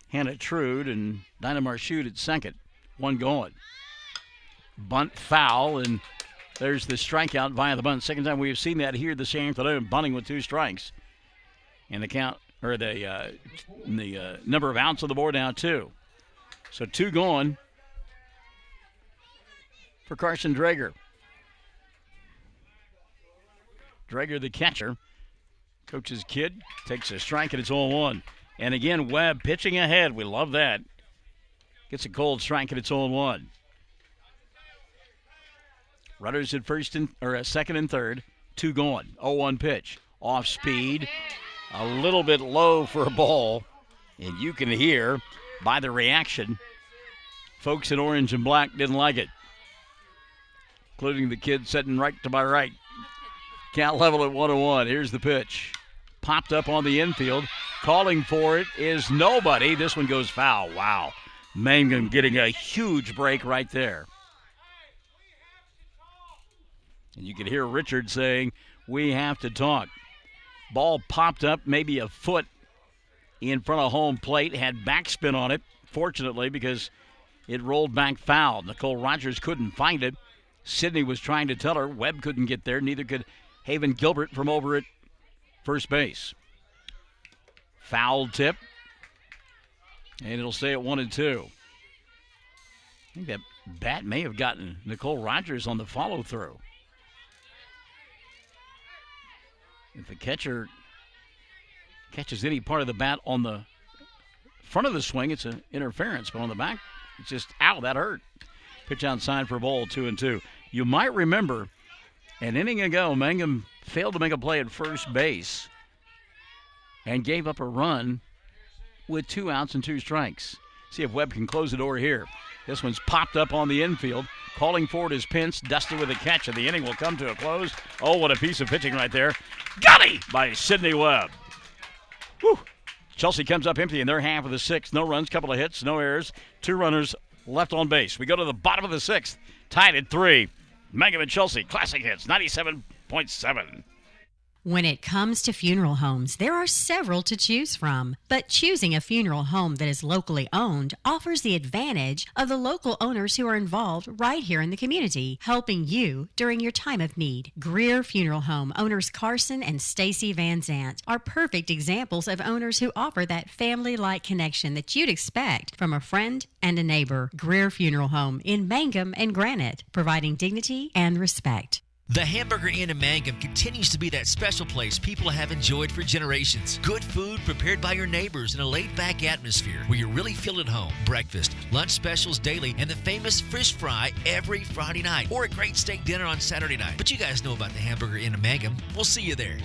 Hannah Trude and Dinah Marchute at second. One going. Bunt foul, and there's the strikeout via the bunt. Second time we have seen that here this afternoon, bunting with 2 strikes. And the count, or the number of outs on the board now 2. So 2 going for Carson Drager. Drager, the catcher. Coach's kid takes a strike, and it's 0-1. And again, Webb pitching ahead. We love that. Gets a cold strike, and it's 0-1. Runners at second and third. 2 going. 0-1 pitch. Off speed. A little bit low for a ball. And you can hear by the reaction, folks in orange and black didn't like it. Including the kid sitting right to my right. Count level at 1-1. Here's the pitch. Popped up on the infield. Calling for it is nobody. This one goes foul. Wow. Mangum getting a huge break right there. And you can hear Richard saying, we have to talk. Ball popped up maybe a foot in front of home plate. Had backspin on it, fortunately, because it rolled back foul. Nicole Rogers couldn't find it. Sydney was trying to tell her. Webb couldn't get there. Neither could Haven Gilbert from over at first base. Foul tip. And it'll stay at 1-2. I think that bat may have gotten Nicole Rogers on the follow-through. If the catcher catches any part of the bat on the front of the swing, it's an interference. But on the back, it's just, ow, that hurt. Pitch outside for a ball, 2-2. You might remember an inning ago, Mangum failed to make a play at first base and gave up a run with 2 outs and 2 strikes. See if Webb can close the door here. This one's popped up on the infield. Calling for it is Pence. Dusty with a catch, and the inning will come to a close. Oh, what a piece of pitching right there. Got it by Sydney Webb. Whew. Chelsea comes up empty in their half of the 6th. No runs, couple of hits, no errors. 2 runners left on base. We go to the bottom of the 6th. Tied at 3. Mangum and Chelsea, classic hits, 97.7. When it comes to funeral homes, there are several to choose from. But choosing a funeral home that is locally owned offers the advantage of the local owners who are involved right here in the community, helping you during your time of need. Greer Funeral Home owners Carson and Stacy Van Zant are perfect examples of owners who offer that family-like connection that you'd expect from a friend and a neighbor. Greer Funeral Home in Mangum and Granite, providing dignity and respect. The Hamburger Inn in Mangum continues to be that special place people have enjoyed for generations. Good food prepared by your neighbors in a laid-back atmosphere where you really feel at home. Breakfast, lunch specials daily, and the famous fish fry every Friday night, or a great steak dinner on Saturday night. But you guys know about the Hamburger Inn in Mangum. We'll see you there.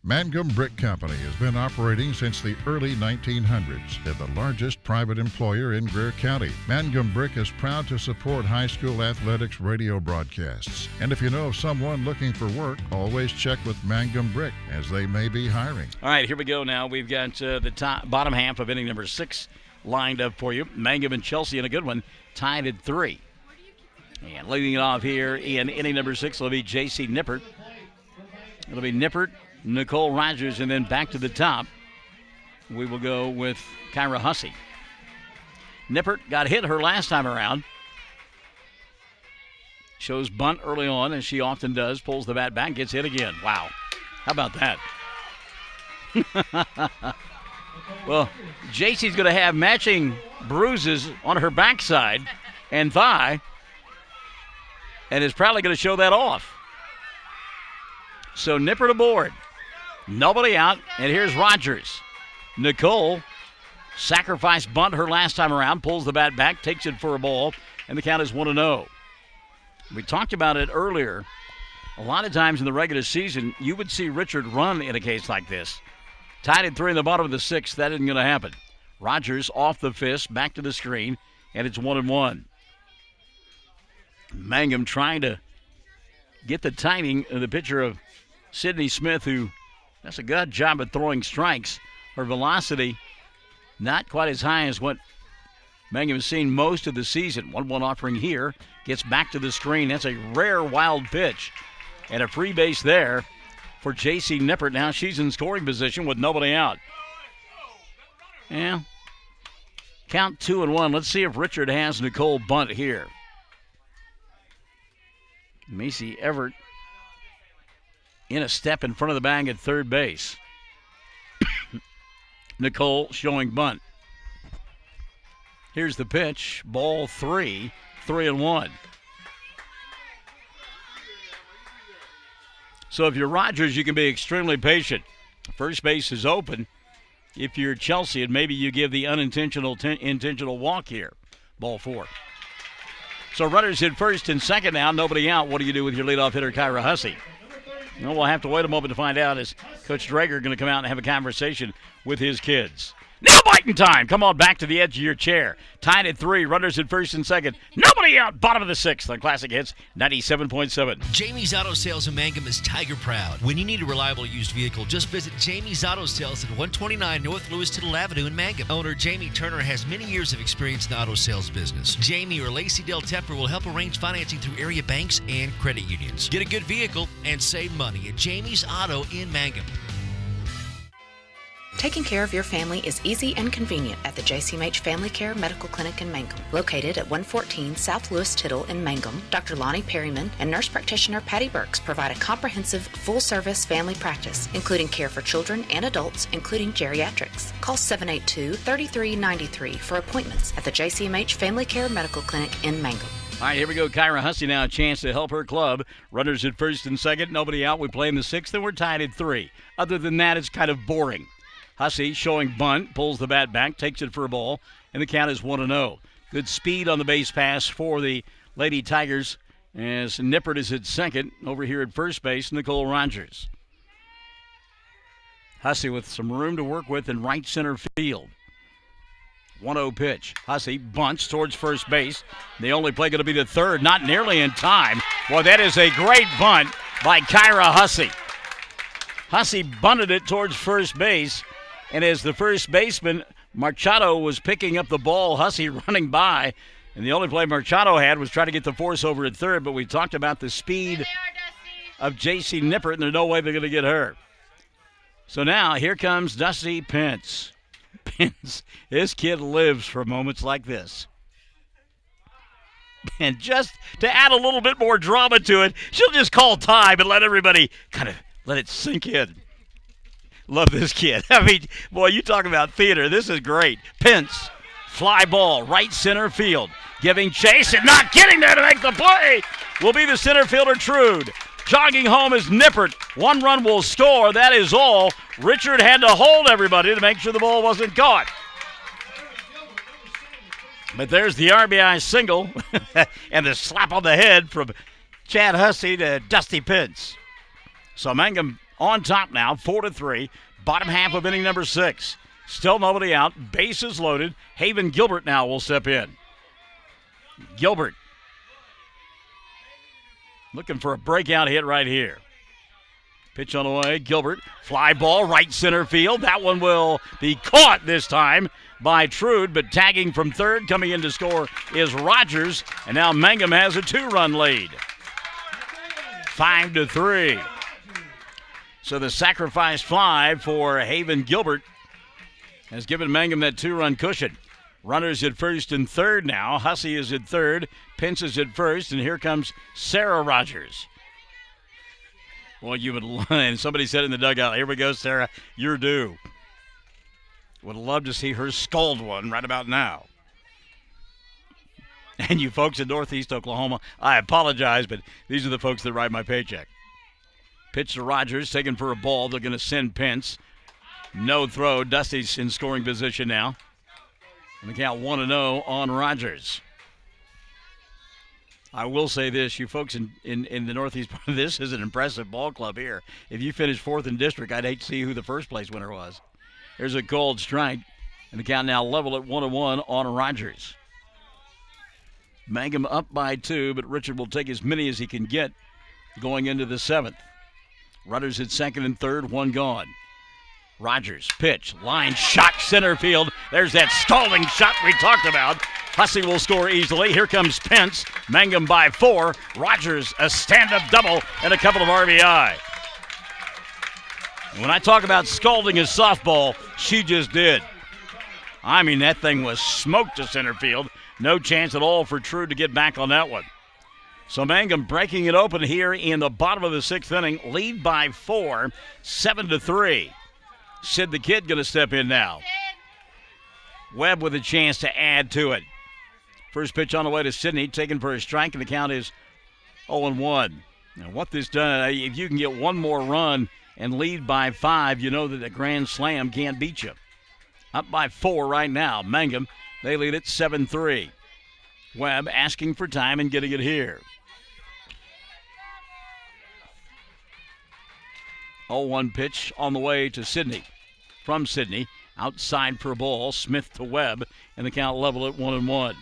Mangum Brick Company has been operating since the early 1900s. They're the largest private employer in Greer County. Mangum Brick is proud to support high school athletics radio broadcasts. And if you know of someone looking for work, always check with Mangum Brick, as they may be hiring. All right, here we go now. We've got the bottom half of inning number 6 lined up for you. Mangum and Chelsea in a good one, tied at 3. And leading it off here in inning number 6 will be J.C. Nippert. It'll be Nippert, Nicole Rogers, and then back to the top, we will go with Kyra Hussey. Nippert got hit her last time around. Shows bunt early on, as she often does. Pulls the bat back, gets hit again. Wow. How about that? Well, JC's going to have matching bruises on her backside and thigh, and is probably going to show that off. So Nippert aboard. Nobody out, and here's Rogers. Nicole, sacrifice bunt her last time around, pulls the bat back, takes it for a ball, and the count is 1-0. We talked about it earlier. A lot of times in the regular season, you would see Richard run in a case like this. Tied at 3 in the bottom of the 6th, that isn't going to happen. Rogers off the fist, back to the screen, and it's 1-1. Mangum trying to get the timing of the pitcher of Sydney Smith, who does a good job of throwing strikes. Her velocity not quite as high as what Mangum has seen most of the season. 1-1 offering here. Gets back to the screen. That's a rare wild pitch. And a free base there for J.C. Nippert. Now she's in scoring position with nobody out. Yeah. Count 2-1. Let's see if Richard has Nicole bunt here. Macy Everett in a step in front of the bag at third base. Nicole showing bunt. Here's the pitch. Ball 3, 3-1. So if you're Rogers, you can be extremely patient. First base is open. If you're Chelsea, and maybe you give the intentional walk here. Ball 4. So runners in first and second now, nobody out. What do you do with your leadoff hitter, Kyra Hussey? Well, we'll have to wait a moment to find out, as Coach Drager going to come out and have a conversation with his kids. Now biting time. Come on back to the edge of your chair. Tied at 3. Runners at first and second. Nobody out. Bottom of the 6th on Classic Hits 97.7. Jamie's Auto Sales in Mangum is Tiger proud. When you need a reliable used vehicle, just visit Jamie's Auto Sales at 129 North Louis Tittle Avenue in Mangum. Owner Jamie Turner has many years of experience in the auto sales business. Jamie or Lacey Del Tepper will help arrange financing through area banks and credit unions. Get a good vehicle and save money at Jamie's Auto in Mangum. Taking care of your family is easy and convenient at the JCMH Family Care Medical Clinic in Mangum. Located at 114 South Louis Tittle in Mangum, Dr. Lonnie Perryman and nurse practitioner Patty Burks provide a comprehensive, full-service family practice, including care for children and adults, including geriatrics. Call 782-3393 for appointments at the JCMH Family Care Medical Clinic in Mangum. All right, here we go. Kyra Hussey now, a chance to help her club. Runners at first and second, nobody out. We play in the 6th, and we're tied at 3. Other than that, it's kind of boring. Hussey showing bunt, pulls the bat back, takes it for a ball, and the count is 1-0. Good speed on the base pass for the Lady Tigers, as Nippert is at second. Over here at first base, Nicole Rogers. Hussey with some room to work with in right center field. 1-0 pitch. Hussey bunts towards first base. The only play going to be the third, not nearly in time. Well, that is a great bunt by Kyra Hussey. Hussey bunted it towards first base. And as the first baseman, Machado, was picking up the ball, Hussey running by. And the only play Machado had was try to get the force over at third. But we talked about the speed of J.C. Nippert, and there's no way they're going to get her. So now here comes Dusty Pence. Pence, this kid lives for moments like this. And just to add a little bit more drama to it, she'll just call time and let everybody kind of let it sink in. Love this kid. I mean, boy, you talk about theater. This is great. Pence, fly ball, right center field. Giving chase and not getting there to make the play will be the center fielder, Trude. Jogging home is Nippert. 1 run will score. That is all. Richard had to hold everybody to make sure the ball wasn't caught. But there's the RBI single and the slap on the head from Chad Hussey to Dusty Pitts. So Mangum on top now, 4-3. Bottom half of inning number 6. Still nobody out. Bases loaded. Haven Gilbert now will step in. Gilbert looking for a breakout hit right here. Pitch on the way. Gilbert. Fly ball right center field. That one will be caught this time by Trude, but tagging from third, coming in to score is Rogers, and now Mangum has a 2-run lead. 5-3. So the sacrifice fly for Haven Gilbert has given Mangum that 2-run cushion. Runners at first and third now. Hussey is at third. Pence is at first, and here comes Sarah Rogers. Well, you would, and somebody said in the dugout, here we go, Sarah, you're due. Would love to see her scald one right about now. And you folks in Northeast Oklahoma, I apologize, but these are the folks that write my paycheck. Pitch to Rogers, taken for a ball. They're going to send Pence. No throw. Dusty's in scoring position now. And the count 1-0 on Rogers. I will say this, you folks in the Northeast, this is an impressive ball club here. If you finish 4th in district, I'd hate to see who the first place winner was. There's a cold strike, and the count now level at 1-1 on Rogers. Mangum up by 2, but Richard will take as many as he can get going into the 7th. Runners at second and third, 1 gone. Rogers, pitch, line shot, center field. There's that scalding shot we talked about. Hussey will score easily. Here comes Pence. Mangum by 4. Rogers, a stand-up double and a couple of RBI. When I talk about scalding a softball, she just did. I mean, that thing was smoked to center field. No chance at all for Trude to get back on that one. So Mangum breaking it open here in the bottom of the 6th inning. Lead by 4, 7-3. Sid the Kid going to step in now. Webb with a chance to add to it. First pitch on the way to Sidney, taken for a strike, and the count is 0-1. Now what this does, if you can get one more run and lead by 5, you know that a grand slam can't beat you. Up by 4 right now. Mangum, they lead it 7-3. Webb asking for time and getting it here. 0-1 pitch on the way to Sidney. From Sidney, outside for a ball. Smith to Webb, and the count level at 1-1.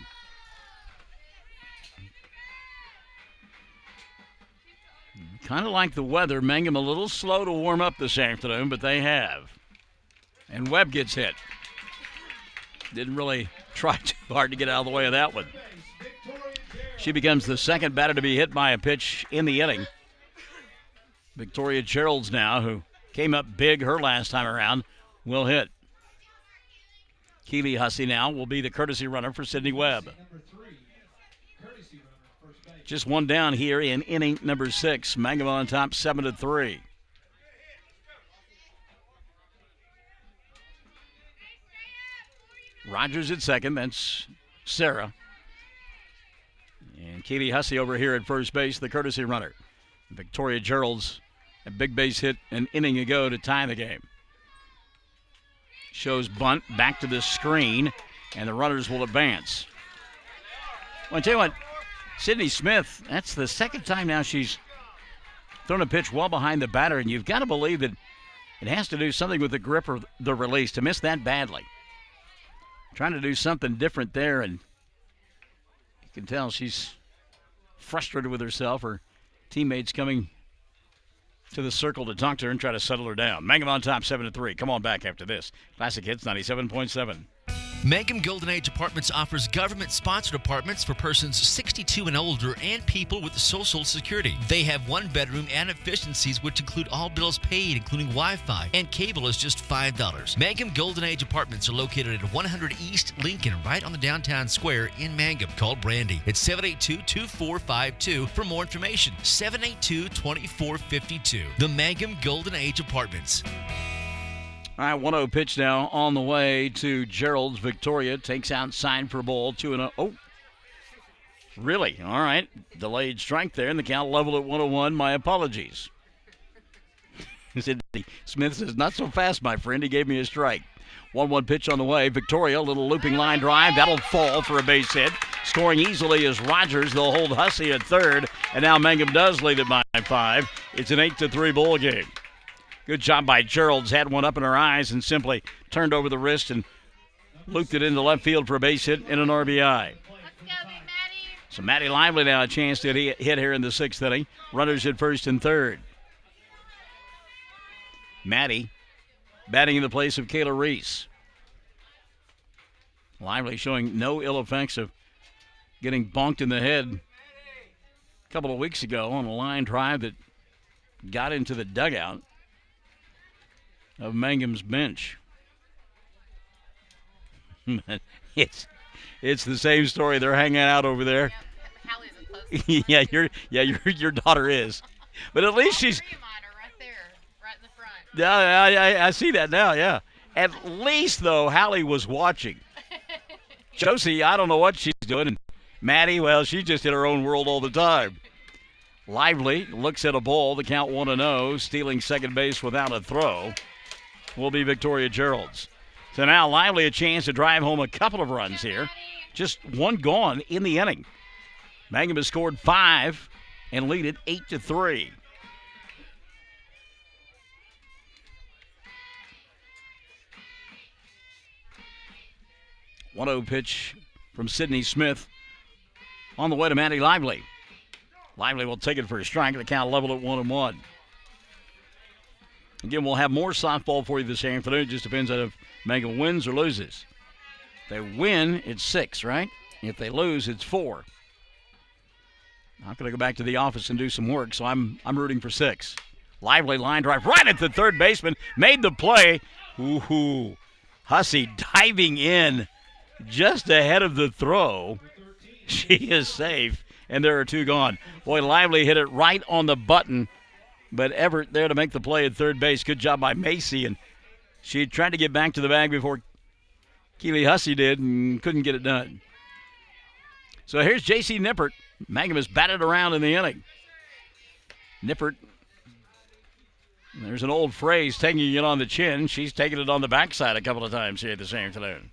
Kind of like the weather, Mangum a little slow to warm up this afternoon, but they have. And Webb gets hit. Didn't really try too hard to get out of the way of that one. She becomes the second batter to be hit by a pitch in the inning. Victoria Geralds now, who came up big her last time around, will hit. Keely Hussey now will be the courtesy runner for Sidney Webb. Just one down here in inning number 6. Mangum on top 7-3. Rogers at second. That's Sarah. And Keely Hussey over here at first base, the courtesy runner. Victoria Geralds, a big base hit an inning ago to tie the game. Shows bunt back to the screen, and the runners will advance. Well, I tell you what, Sydney Smith, that's the second time now she's thrown a pitch well behind the batter, and you've got to believe that it has to do something with the grip or the release to miss that badly. Trying to do something different there, and you can tell she's frustrated with herself. Her teammates coming to the circle to talk to her and try to settle her down. Mangum on top 7-3. Come on back after this. Classic Hits 97.7. Mangum Golden Age Apartments offers government-sponsored apartments for persons 62 and older and people with Social Security. They have 1-bedroom and efficiencies which include all bills paid, including Wi-Fi, and cable is just $5. Mangum Golden Age Apartments are located at 100 East Lincoln, right on the downtown square in Mangum. Call Brandy at 782-2452 for more information. 782-2452. The Mangum Golden Age Apartments. All right, 1-0 pitch now on the way to Gerald's. Victoria takes outside for a ball, 2-0. Oh, Really? All right. Delayed strike there, and the count level at 1-1. My apologies. Smith says, not so fast, my friend. He gave me a strike. 1-1 pitch on the way. Victoria, little looping line drive. That'll fall for a base hit. Scoring easily is Rogers. They'll hold Hussey at third. And now Mangum does lead it by 5. It's an 8-3 ball game. Good job by Gerald's. Had one up in her eyes and simply turned over the wrist and looped it into left field for a base hit and an RBI. So Maddie Lively now a chance to hit here in the 6th inning. Runners at first and third. Maddie batting in the place of Kayla Reese. Lively showing no ill effects of getting bonked in the head a couple of weeks ago on a line drive that got into the dugout of Mangum's bench. It's the same story. They're hanging out over there. Yeah, your daughter is, but at least she's. Yeah, I see that now. Yeah, at least though, Hallie was watching. Josie, I don't know what she's doing, and Maddie, well, she's just in her own world all the time. Lively looks at a ball. The count 1-0, stealing second base without a throw. Will be Victoria Gerald's. So now Lively a chance to drive home a couple of runs here. Just one gone in the inning. Mangum has scored 5 and lead it 8-3. One-0 pitch from Sydney Smith on the way to Maddie Lively. Lively will take it for a strike. The count level at 1-1. Again, we'll have more softball for you this afternoon. It just depends on if Mangum wins or loses. If they win, it's 6, right? If they lose, it's 4. I'm going to go back to the office and do some work, so I'm rooting for 6. Lively line drive right at the third baseman. Made the play. Ooh, Hussey diving in just ahead of the throw. She is safe, and there are 2 gone. Boy, Lively hit it right on the button, but Everett there to make the play at third base. Good job by Macy, and she tried to get back to the bag before Keely Hussey did and couldn't get it done. So here's J.C. Nippert. Mangum has batted around in the inning. Nippert, there's an old phrase, taking it on the chin. She's taken it on the backside a couple of times here this afternoon.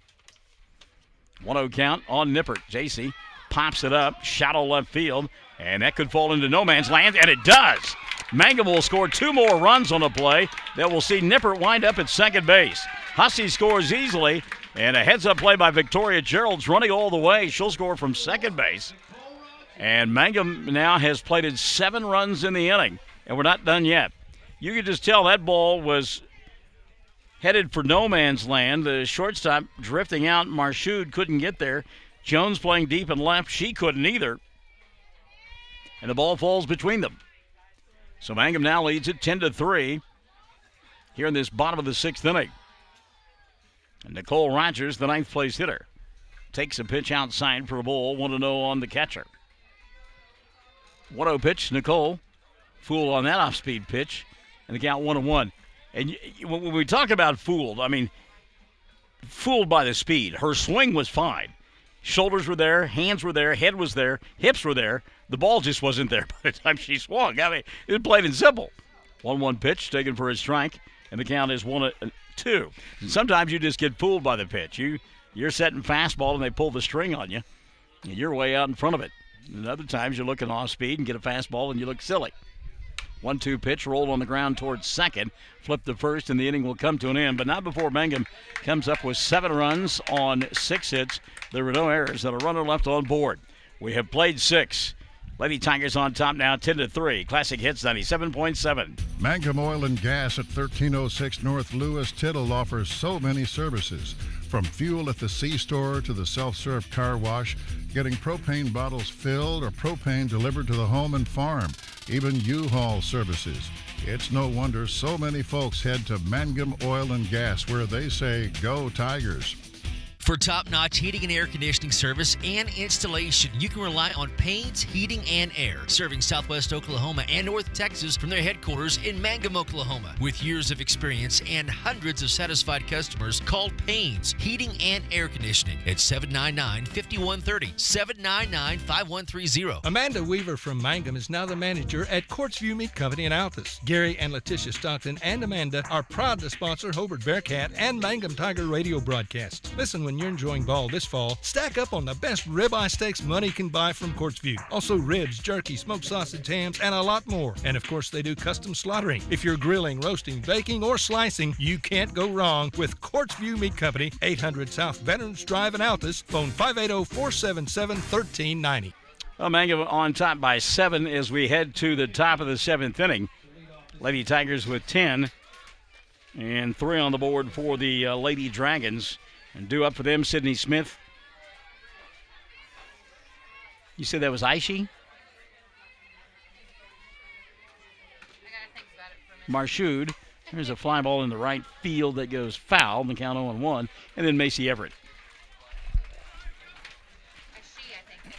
1-0 count on Nippert. J.C. pops it up, shallow left field, and that could fall into no man's land, and it does. Mangum will score 2 more runs on the play that will see Nippert wind up at second base. Hussey scores easily, and a heads-up play by Victoria Gerald's running all the way. She'll score from second base. And Mangum now has plated 7 runs in the inning, and we're not done yet. You could just tell that ball was headed for no man's land. The shortstop drifting out. Marshoud couldn't get there. Jones playing deep and left. She couldn't either. And the ball falls between them. So Mangum now leads it 10-3 here in this bottom of the 6th inning. And Nicole Rogers, the 9th place hitter, takes a pitch outside for a ball. 1-0 on the catcher. 1-0 pitch, Nicole. Fooled on that off-speed pitch. And the count 1-1. And when we talk about fooled, I mean, fooled by the speed. Her swing was fine. Shoulders were there, hands were there, head was there, hips were there. The ball just wasn't there by the time she swung. I mean, it was plain and simple. 1-1 pitch taken for a strike, and the count is 1-2. And sometimes you just get fooled by the pitch. You're setting fastball, and they pull the string on you, and you're way out in front of it. And other times you're looking off speed and get a fastball, and you look silly. 1-2 pitch rolled on the ground towards second. Flip to first, and the inning will come to an end. But not before Mangum comes up with 7 runs on 6 hits. There were no errors and a runner left on board. We have played 6. Lady Tigers on top now, 10-3. Classic Hits 97.7. Mangum Oil and Gas at 1306 North Lewis Tittle offers so many services. From fuel at the C-store to the self-serve car wash, getting propane bottles filled or propane delivered to the home and farm, even U-Haul services. It's no wonder so many folks head to Mangum Oil and Gas, where they say, "Go Tigers." For top-notch heating and air conditioning service and installation, you can rely on Payne's Heating and Air, serving Southwest Oklahoma and North Texas from their headquarters in Mangum, Oklahoma. With years of experience and hundreds of satisfied customers, call Payne's Heating and Air Conditioning at 799-5130, 799-5130. Amanda Weaver from Mangum is now the manager at Quartzview Meat Company in Altus. Gary and Letitia Stockton and Amanda are proud to sponsor Hobart Bearcat and Mangum Tiger radio broadcast. Listen when you're enjoying ball this fall. Stack up on the best ribeye steaks money can buy from Quartzview. Also ribs, jerky, smoked sausage, hams, and a lot more. And of course, they do custom slaughtering. If you're grilling, roasting, baking, or slicing, you can't go wrong with Quartzview Meat Company, 800 South Veterans Drive in Altus. Phone 580-477-1390. Well, Mangum on top by 7 as we head to the top of the 7th inning. Lady Tigers with 10 and 3 on the board for the Lady Dragons. And due up for them, Sydney Smith. You said that was Aishi? Marshood. There's a fly ball in the right field that goes foul. The count 0-1. And then Macy Everett.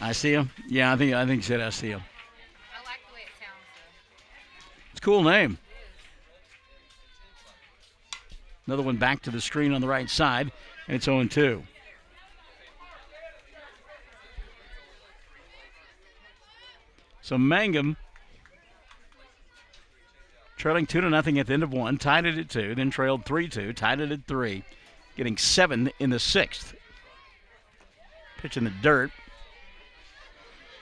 I see him. Yeah, I think he said I see him. I like the way it sounds, though. It's a cool name. Another one back to the screen on the right side, and it's 0-2. So Mangum trailing 2-0 at the end of 1, tied it at 2, then trailed 3-2, tied it at 3, getting 7 in the 6th. Pitch in the dirt.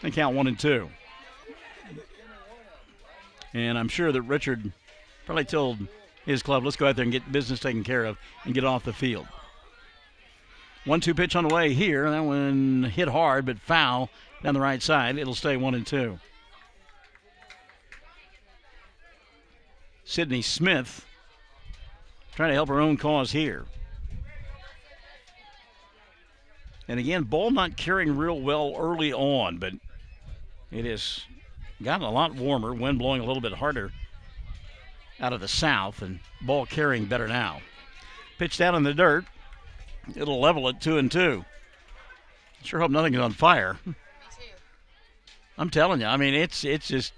They count 1-2. And I'm sure that Richard probably told his club, let's go out there and get business taken care of and get off the field. 1-2 pitch on the way here. That one hit hard but foul down the right side. It'll stay 1-2. Sydney Smith trying to help her own cause here. And again, ball not carrying real well early on, but it has gotten a lot warmer, wind blowing a little bit harder out of the south, and ball carrying better now. Pitch down in the dirt. It'll level at 2-2. Sure hope nothing is on fire. Me too. I'm telling you, I mean, it's just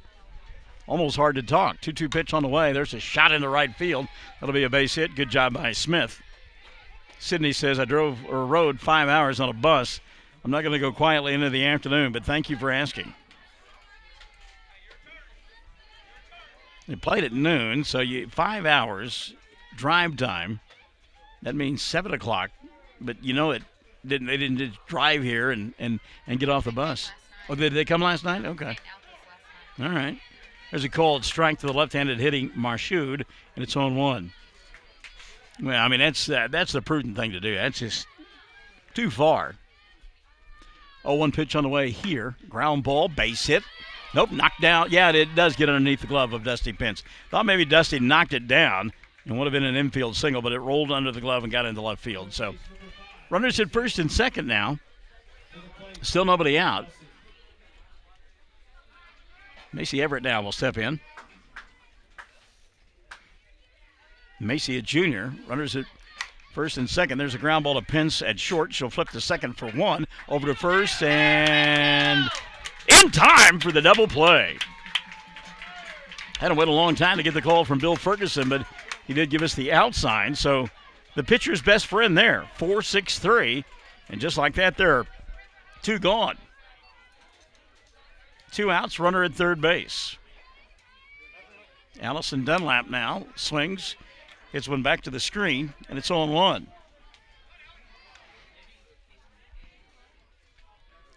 almost hard to talk. 2-2 pitch on the way. There's a shot into right field. That'll be a base hit. Good job by Smith. Sydney says, I rode 5 hours on a bus. I'm not going to go quietly into the afternoon, but thank you for asking. They played at noon, so 5 hours drive time. That means 7 o'clock. But you know they didn't just drive here and get off the bus. Oh, did they come last night? Okay. All right. There's a called strike to the left-handed hitting Marshood, and it's 0-1. Well, I mean, that's the prudent thing to do. That's just too far. 0-1 pitch on the way here. Ground ball, base hit. Nope, knocked down. Yeah, it does get underneath the glove of Dusty Pence. Thought maybe Dusty knocked it down and would have been an infield single, but it rolled under the glove and got into left field. So runners at first and second now. Still nobody out. Macy Everett now will step in. Macy, a junior. Runners at first and second. There's a ground ball to Pence at short. She'll flip to second for 1. Over to first and in time for the double play. Had to wait a long time to get the call from Bill Ferguson, but he did give us the out sign. So the pitcher's best friend there, 4-6-3. And just like that, there are 2 gone. 2 outs, runner at third base. Allison Dunlap now swings. Hits one back to the screen, and it's 0-1.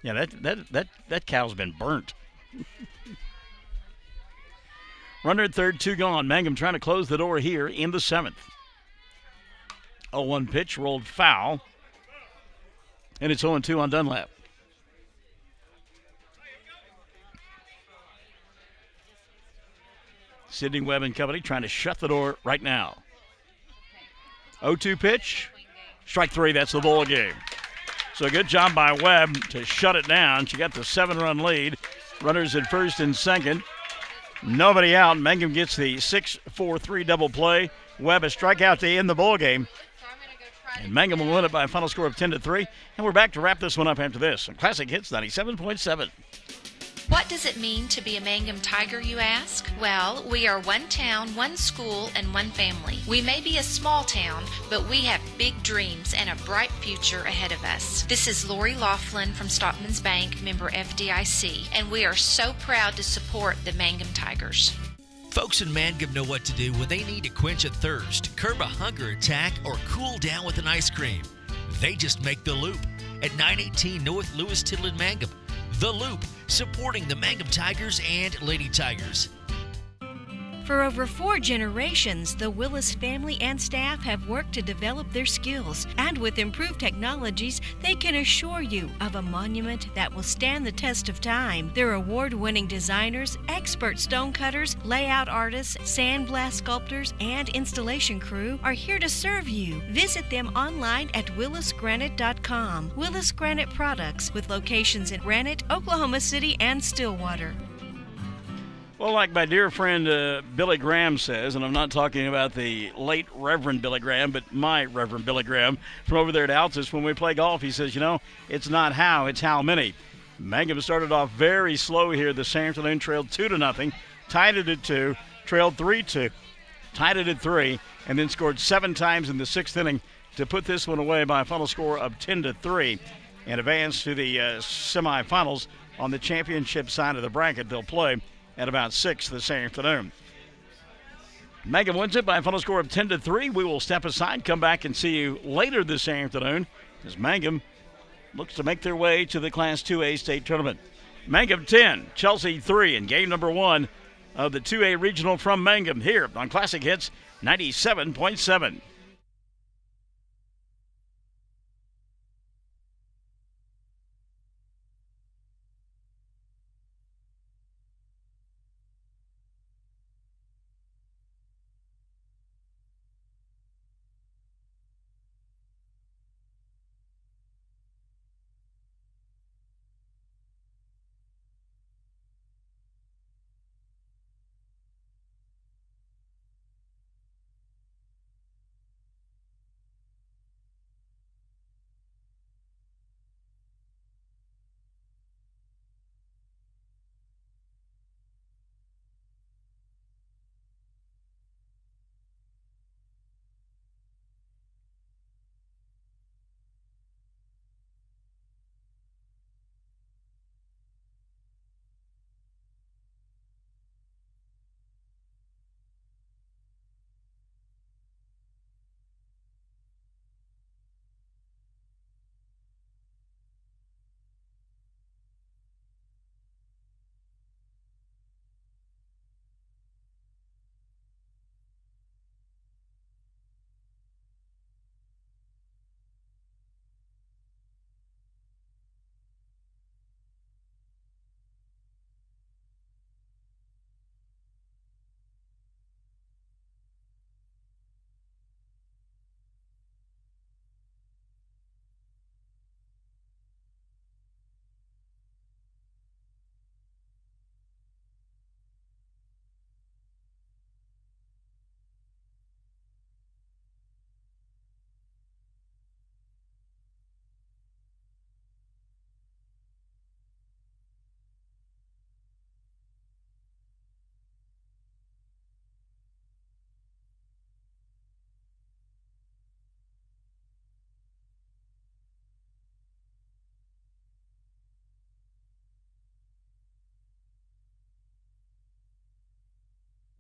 Yeah, that cow's been burnt. Runner at third, 2 gone. Mangum trying to close the door here in the 7th. 0-1 pitch, rolled foul. And it's 0-2 on Dunlap. Sidney Webb and company trying to shut the door right now. 0-2 pitch. Strike 3, that's the ball game. So good job by Webb to shut it down. She got the 7-run lead. Runners at first and second. Nobody out. Mangum gets the 6-4-3 double play. Webb a strikeout to end the ball game. And Mangum will win it by a final score of 10-3. And we're back to wrap this one up after this on Classic Hits 97.7. What does it mean to be a Mangum Tiger, you ask? Well, we are one town, one school, and one family. We may be a small town, but we have big dreams and a bright future ahead of us. This is Lori Laughlin from Stockman's Bank, member FDIC, and we are so proud to support the Mangum Tigers. Folks in Mangum know what to do when they need to quench a thirst, curb a hunger attack, or cool down with an ice cream. They just make the Loop at 918 North Lewis Tittle in Mangum. The Loop, supporting the Mangum Tigers and Lady Tigers. For over 4 generations, the Willis family and staff have worked to develop their skills, and with improved technologies, they can assure you of a monument that will stand the test of time. Their award-winning designers, expert stonecutters, layout artists, sandblast sculptors, and installation crew are here to serve you. Visit them online at willisgranite.com. Willis Granite Products, with locations in Granite, Oklahoma City, and Stillwater. Well, like my dear friend Billy Graham says, and I'm not talking about the late Reverend Billy Graham, but my Reverend Billy Graham from over there at Altus when we play golf, he says, it's not how, it's how many. Mangum started off very slow here this afternoon, trailed 2-0, tied it at 2, trailed 3-2, tied it at 3, and then scored 7 times in the 6th inning to put this one away by a final score of 10-3 and advance to the semifinals on the championship side of the bracket. They'll play at about 6 this afternoon. Mangum wins it by a final score of 10-3. We will step aside, come back and see you later this afternoon as Mangum looks to make their way to the Class 2A state tournament. Mangum 10, Chelsea 3 in game number 1 of the 2A regional from Mangum here on Classic Hits 97.7.